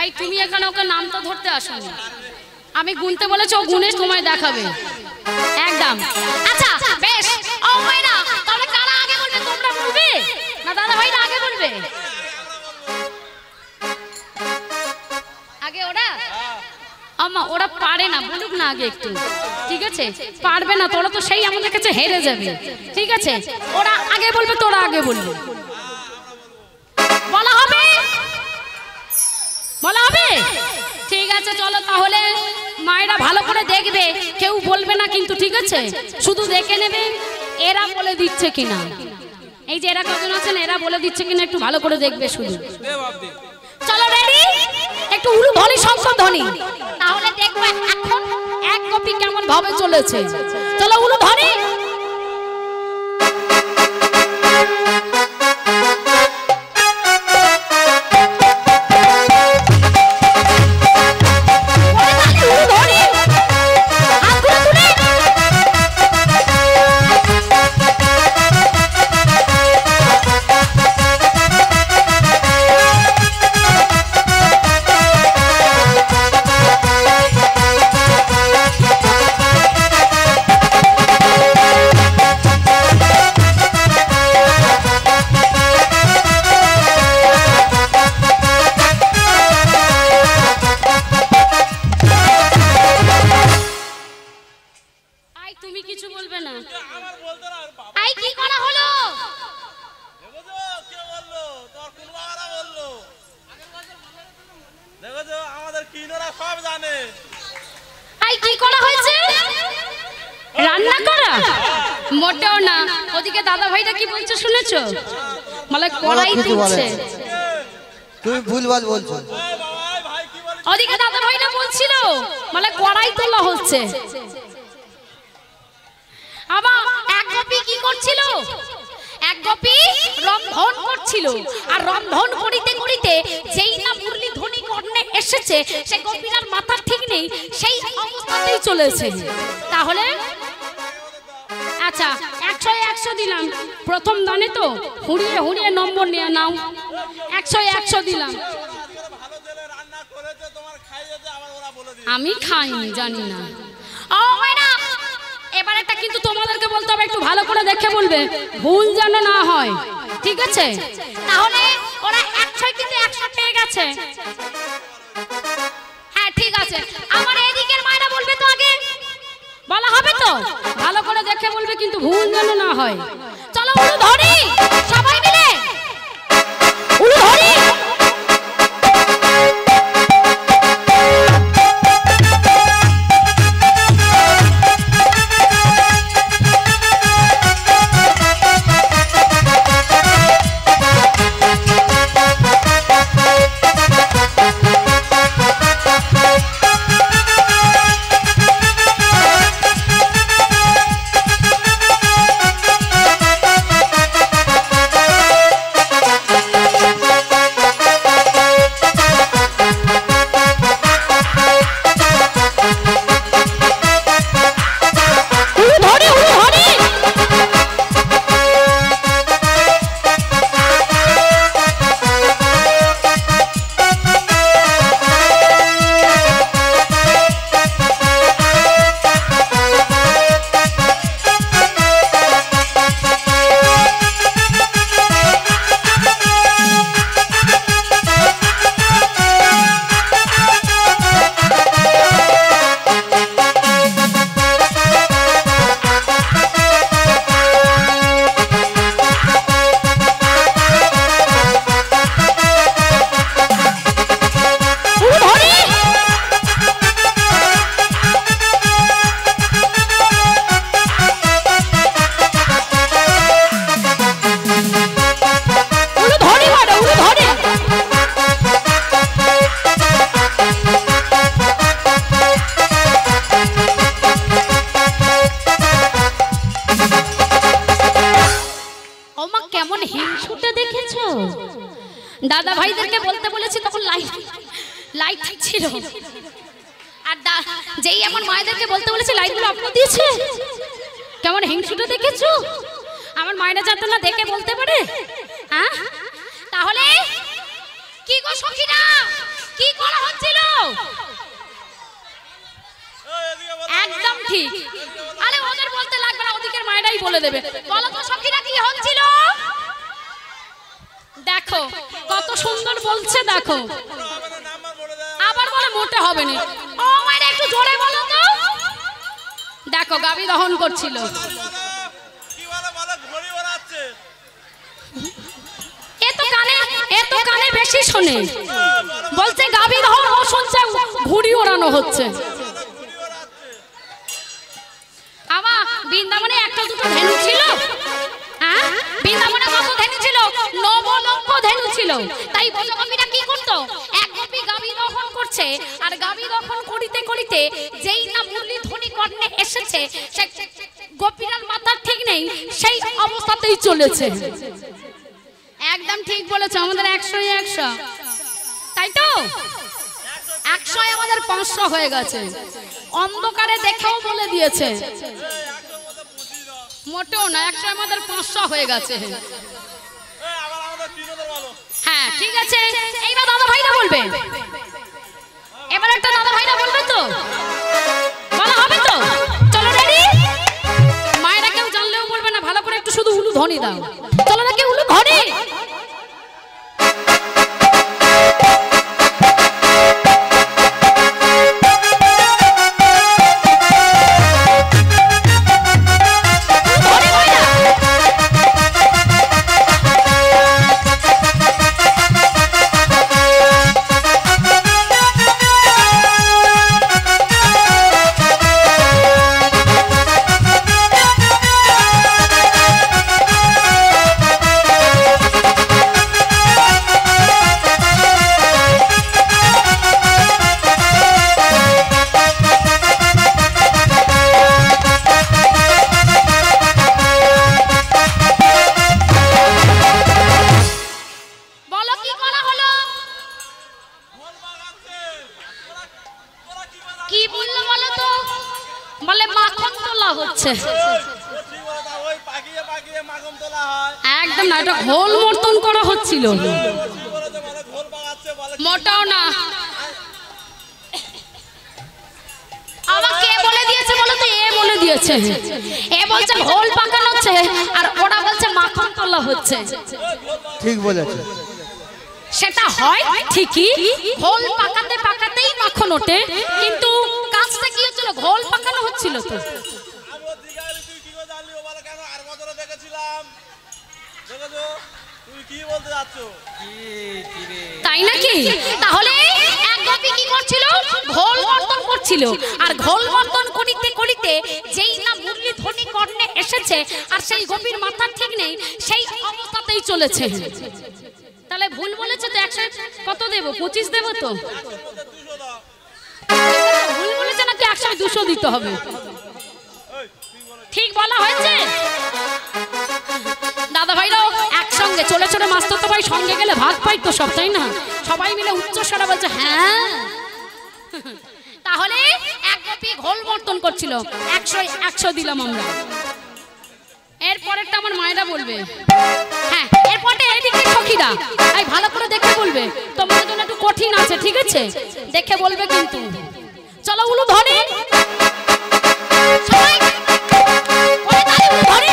এই তুমি এখানে ওকে নাম তো ধরতে আসোনি, আমি গুনতে বলেছি, ও গুনে তোমায় দেখাবে একদম। আচ্ছা বেশ, ও ভাইরা তাহলে কারা আগে বলবে? তোমরা বলবে না দাদা ভাইরা আগে বলবে? আগে ওরা? আমা ওরা পারে না, বলুক না আগে একটু, ঠিক আছে? পারবে না, তোরা তো সেই আমাদের কাছে হেরে যাবে, ঠিক আছে? ওরা আগে বলবে, তোরা আগে বলবে। বলা হবে, বলা হবে? ঠিক আছে চলো তাহলে মায়েরা ভালো করে দেখবে, কেউ বলবে না কিন্তু, ঠিক আছে? শুধু দেখে নেবে এরা বলে দিচ্ছে কিনা। এই যে এরা কজন আছেন, এরা বলে দিচ্ছে কিনা একটু ভালো করে দেখবে শুধু। চলো রেডি, একটু উলু ধ্বনি শঙ্খ ধ্বনি, তাহলে দেখবে এখন এক গোপী কেমন ভাবে চলেছে। চলো উলু ধ্বনি। মোটেও না, ওদিকে দাদা ভাইটা কি বলছে শুনেছো? মানে কড়াই তুলছে। তুমি ভুলভাল বলছো। ওদিকে দাদা ভাইটা বলছিল মানে কড়াই তোলা হচ্ছে। আবার এক গোপী কি করছিল? এক গোপী রন্ধন করছিল, আর রন্ধন করিতে করিতে যেই না মুরলি ধ্বনি কর্ণে এসেছে, সে গোপীর মাথা ঠিক নেই, সেই অবস্থাতেই চলেছে। তাহলে আচ্ছা 100 দিলাম, প্রথম দানে তো হুড়িয়ে হুড়িয়ে নম্বর নিয়ে নাও। 100 দিলাম। আমি খাইনি, জানি না। ও মাইনা, এবারেটা কিন্তু তোমাদেরকে বলতে হবে, একটু ভালো করে দেখে বলবে, ভুল যেন না হয়, ঠিক আছে? তাহলে ওরা 100 কিন্তু 100 পেয়ে গেছে। হ্যাঁ ঠিক আছে, আমার এদিকের মায়েরা বলবে তো আগে, বলা হবে তো? ভালো করে দেখে বলবে কিন্তু, ভুল যেন না হয়। চলো উলু ধরি সবাই মিলে, উলু ধরি। দাদা ভাইদেরকে বলতে বলেছি তখন লাইট ছিল, আর যেই আমার মায়েদেরকে বলতে বলেছি লাইটগুলো অফ করে দিয়েছে। কেমন হিংসুটা দেখেছো? আমার মায়েরা যাতে না দেখে বলতে পারে। হ্যাঁ, তাহলে কি গো সখীরা, কি করা হচ্ছিল? একদম ঠিক। আরে ওদের বলতে লাগবে না, ওদিকের মায়েরাই বলে দেবে। বলো তো সখীরা কি হচ্ছিল? দেখো কত সুন্দর বলছে, দেখো আবার বলে মোটে হবে না। ও মায়েরা একটু জোরে বলো তো। দেখো গাবি দহন করছিল। এ তো কানে বেশি শোনে। বলছে গাবি দহন, ও শুনছে ঘুড়ি ওড়ানো হচ্ছে। আমা বৃন্দাবনে একটা দুটো ধেনু ছিল? হ্যাঁ, বৃন্দাবনে কত ধেনু ছিল? 9 লক্ষ ধেনু ছিল। তাই ব্রজগোপীরা কি করতো? এক গোপী গাবি দহন করছে, আর গাবি দহন করিতে করিতে যেই না মুরলি ধ্বনি কর্ণে এসেছে, সেই গোপীরার মাথার ঠিক নেই, সেই অবস্থাতেই চলেছে। একদম ঠিক বলেছো, আমাদের 100 তাই তো? 100 আমাদের 500 হয়ে গেছে। অন্ধকারে দেখেও বলে দিয়েছে, মোটেও না, 100 আমাদের 500 হয়ে গেছে। হ্যাঁ ঠিক আছে, এইবার দাদা ভাইরা বলবে। এবার একটা দাদা ভাইরা বলবে তো, বলা হবে তো? চলো রেডি। মায়েরা কেউ জানলেও বলবে না, ভালো করে একটু শুধু উলু ধ্বনি দাও। চলো না, কেউ উলু ধ্বনি। একদম না, এটা ঘোল মর্তন করা হচ্ছিল, মোটাও না। আবার কে বলে দিয়েছে বলো তো? এ বলে দিয়েছে। এ বলছে ঘোল পাকানো হচ্ছে, আর ওরা বলছে মাখন তোলা হচ্ছে। ঠিক বলেছে। সেটা হয় ঠিকই, ঘোল পাকাতে পাকাতেই মাখন ওঠে, কিন্তু কাজটা কি হচ্ছিল? ঘোল পাকানো হচ্ছিল তো। তাই নাকি? তাহলে এক গোপী কি করছিল? ঘোল মর্তন করছিল, আর ঘোল মর্তন করিতে করিতে যেই না মুরলি ধ্বনি কর্ণে এসেছে, আর সেই গোপীর মাথা ঠিক নেই, সেই অবস্থাতেই চলেছে। তাহলে ভুল বলেছে তো। 100 কত দেব? 25 দেব তো? ভুল বলেছে নাকি 100 200 দিতে হবে? ঠিক বলা হয়েছে। দাদা ভাইরাও একসঙ্গে চলে চলে মাস্টার ভাই সঙ্গে গেলে ভাগ পাই তো সব, তাই না? সবাই মিলে উচ্চ স্বরে বলছে হ্যাঁ। তাহলে এক গোপী ঘোল মর্তন করছিল, 100 দিলাম আমরা। এরপরেরটা আমার মায়েরা বলবে। হ্যাঁ, এরপরে এইদিকে সখীরা এই ভালো করে দেখে বলবে, তোমাদের জন্য একটু কঠিন আছে, ঠিক আছে? দেখে বলবে কিন্তু। চলো উলু ধ্বনি, সবাই ওরে তালি উলু ধ্বনি।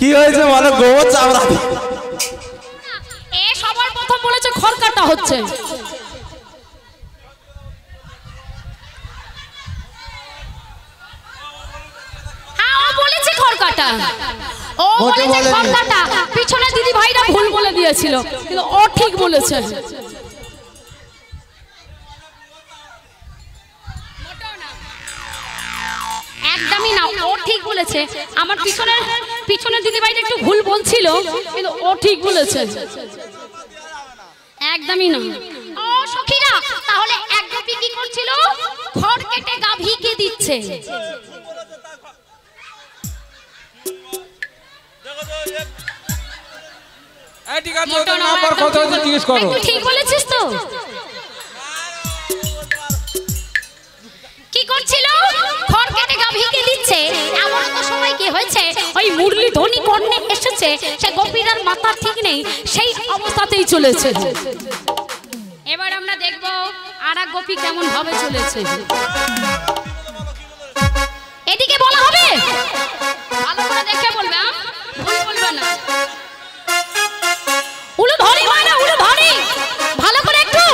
কি হয়েছে বলো গোবর চামড়া এ সবার প্রথম বলেছে খড় কাটা হচ্ছে। হ্যাঁ ও বলেছে খড় কাটা, ও মোটে বলেছে বলেনি। খড় কাটা। পিছনে দিদি ভাইরা ভুল বলে দিয়েছিল, কিন্তু ও ঠিক বলেছে। একদমই না, ও ঠিক বলেছে। আমার পিছনে দিদি ভাইরা একটু ভুল বলছিল, কিন্তু ও ঠিক বলেছে। একদমই না। ও সখীরা, তাহলে এক গোপী কি করছিল? খড় কেটে গাভীকে দিচ্ছে। ঠিক আছে, ওদের নাম আর কথা হচ্ছে জিজ্ঞেস করো। একটু ঠিক বলেছিস তো? কি করছিল? খড় কেটে গাভীকে দিচ্ছে। এমন তো সময় কি হয়েছে, ওই মুরলি ধ্বনি কর্ণে এসেছে, সে গোপীরার মাথা ঠিক নেই, সেই অবস্থাতেই চলেছে। এবার আমরা দেখব আর এক গোপী কেমন ভাবে চলেছে। এদিকে বলা হবে, ভালো করে দেখে বলবে, ভুল বলবে না। উলু ধরি মানে উলু ধরি, ভালো করে একটু।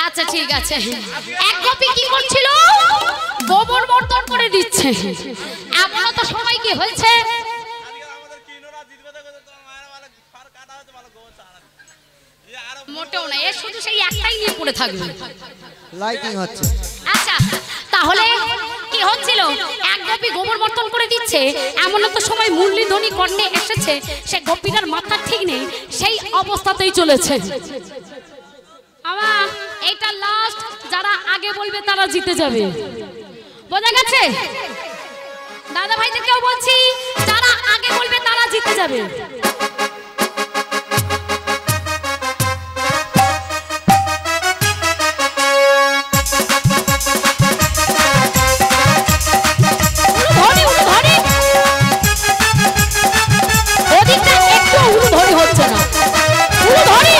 আচ্ছা ঠিক আছে। এক গোপী কি করছিল? গোবর মর্দন করে দিচ্ছে। এমন তো সময় কি হয়েছে, মোটেও না, এর শুধু সেই একটাই নিয়ে পড়ে থাকবে। লাইটিং হচ্ছে। আচ্ছা তাহলে কি হচ্ছিল? এক গোপী গোবর মর্দন করে দিচ্ছে, এমন তো সময় মুরলি ধ্বনি কর্ণে এসেছে, সে গোপীটার মাথা ঠিক নেই, সেই অবস্থাতেই চলেছে। আমার এটা লাস্ট, যারা আগে বলবে তারা জিতে যাবে। বোঝা গেছে দাদা ভাইদেরকেও বলছি, যারা আগে বলবে তারা জিতে যাবে। ওদিকটা একটু উলু ধরি হচ্ছে না, উলু ধরি।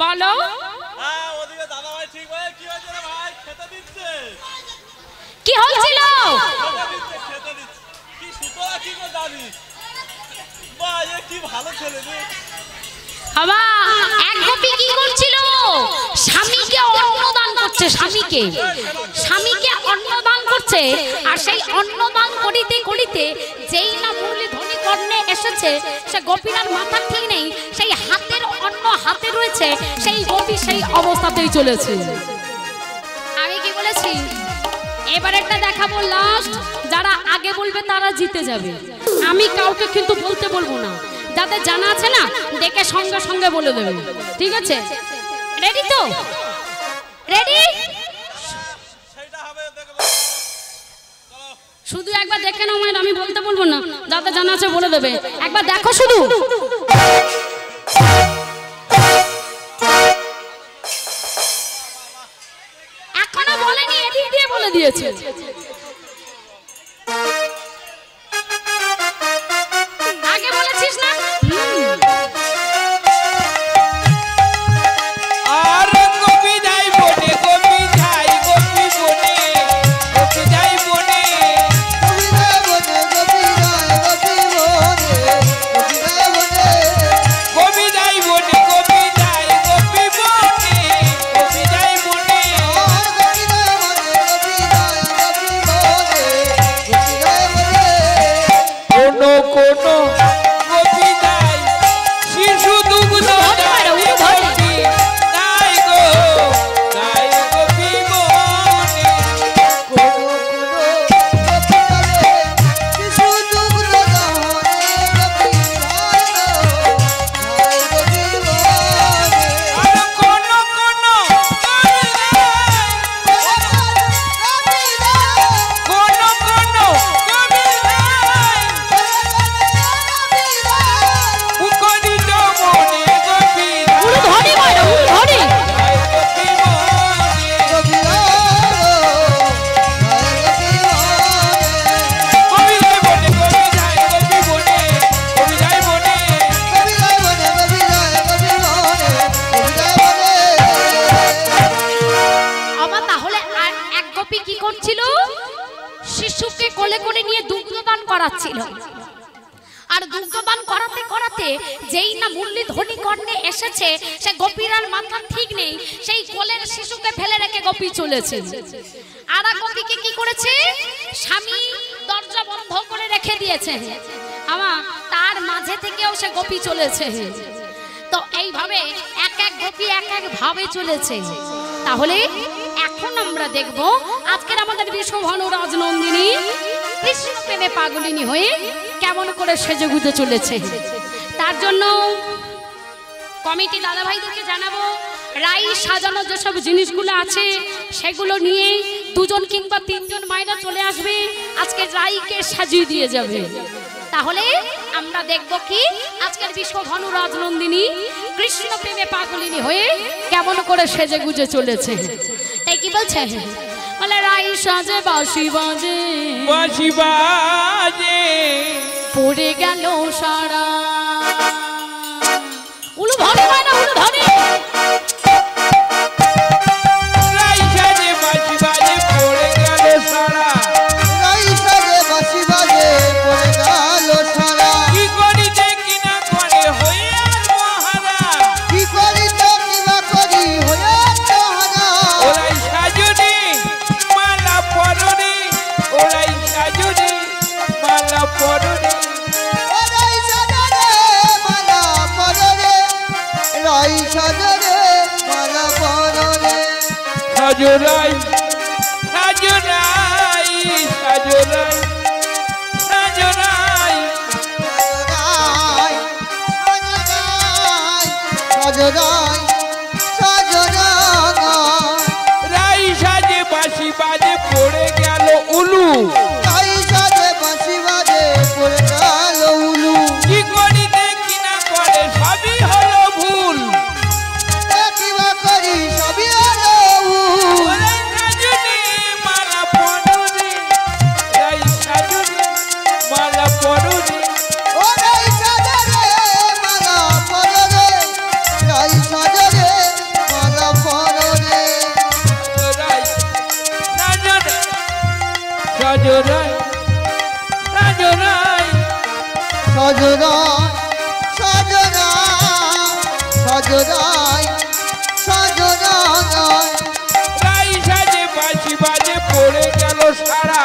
বলো কি হয়েছিল? এক গোপী কি করছিল? স্বামীকে অন্নদান করছে, স্বামীকে অন্নদান করছে। আর সেই অন্নদান করিতে করিতে যেই না মুরলি ধ্বনি কর্ণে এসেছে, সে গোপীর মাথা ঠিক নেই, সেই হাতের অন্ন হাতে রয়েছে, সেই গোপী সেই অবস্থাতেই চলেছে। আমি কি বলেছি? এবার একটা দেখাবো লাস্ট, যারা আগে বলবে তারা জিতে যাবে। আমি কাউকে কিন্তু বলতে বলবো না, যাদের জানা আছে না দেখে সঙ্গে সঙ্গে বলে দেবে, ঠিক আছে? রেডি তো? রেডি? শুধু একবার দেখে নাও, মানে আমি বলতে বলবো না, যাদের জানা আছে বলে দেবে। একবার দেখো শুধু। এখনো বলেনি, এদিক দিয়ে বলে দিয়েছে। আগে বলেছিস না? আর গোপী যাই বনে, গোপী যাই, গোপী বনে, গোপী যাই বনে। গোপী যাই বনে, গোপী এক গোপী কি করছিল? শিশুকে কোলে করে নিয়ে দুগ্ধপান করাচ্ছিল। আর দুগ্ধপান করাতে করাতে যেই না মুরলীধ্বনি কর্ণে এসেছে, সে গোপীর আর মাথা ঠিক নেই, সেই কোলের শিশুকে ফেলে রেখে গোপী চলেছে। আর এক গোপীকে কি করেছে? স্বামী দরজা বন্ধ করে রেখে দিয়েছে, আমার তার মাঝে থেকেও সে গোপী চলেছে। তো এইভাবে এক এক গোপী এক এক ভাবে চলেছে। তাহলে এখন আমরা দেখব আজকের আমাদের বিশ্বভানু রাজনন্দিনী কৃষ্ণ প্রেমে পাগলিনী হয়ে কেমন করে সেজেগুজে চলেছে। তার জন্য কমিটি দাদাভাইদেরকে জানাবো, রাই সাজানো যেসব জিনিসগুলো আছে সেগুলো নিয়ে দুজন কিংবা তিনজন মায়েরা চলে আসবে, আজকে রাইকে সাজিয়ে দিয়ে যাবে। তাহলে আমরা দেখব কি আজকের বিশ্বভানু রাজনন্দিনী কৃষ্ণ প্রেমে পাগলিনী হয়ে কেমন করে সেজে গুজে চলেছে। তাই কি বলছে? বলে রাই সাজে বাঁশি বাজে, বাঁশি বাজে পড়ে গেল সারা। উলু ধরে না, উলু ধরে। রাই সাজে বাঁশি বাজে পড়ে গেল সারা। রাই সাজে বাঁশি বাজে পড়ে গেল সারা। কি করিতে কিনা করে হইয়া মহারা। কি করিতে কিবা করি হয়ে মহারা। ওরাই সাজনে মালা পরনে, ওরাই সাজনে মালা পরনে। রাই সাজরে মালা পরনে, রাই সাজরে মালা পরনে। সাজরাই সাজরাই সাজরাই সাজরাই সাজরাই সাজরাই রাই সাজে বাঁশি বাজে পড়ে গেল উলু। রাই সাজে বাঁশি বাজে পড়ে গেল উলু। কি করিতে কিনা করে সবই হলো ভুল। কিবা করি সবই হলো ভুল। ওরাই সাজনে মালা পরনে, রাই সাজনে মালা পরনে। ও রাই সাজরে মালা পরনে, রাই সাজরে মালা পরনে। রাই সাজনে সাজরাই সাজরাই সাজরাই সাজরাই সাজরাই রাই সাজে বাঁশি বাজে পড়ে গেল সারা।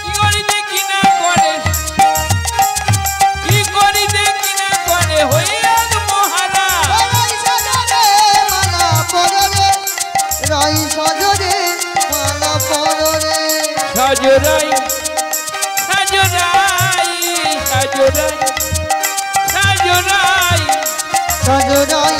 কি করিতে কিনা করে, কি করিতে কিনা করে হইয়া মহারা। রাই সাজরে মালা পরনে, রাই সাজরে মালা পরনে। সাজরাই সাজরাই সাজরাই সাজরাই সাজরাই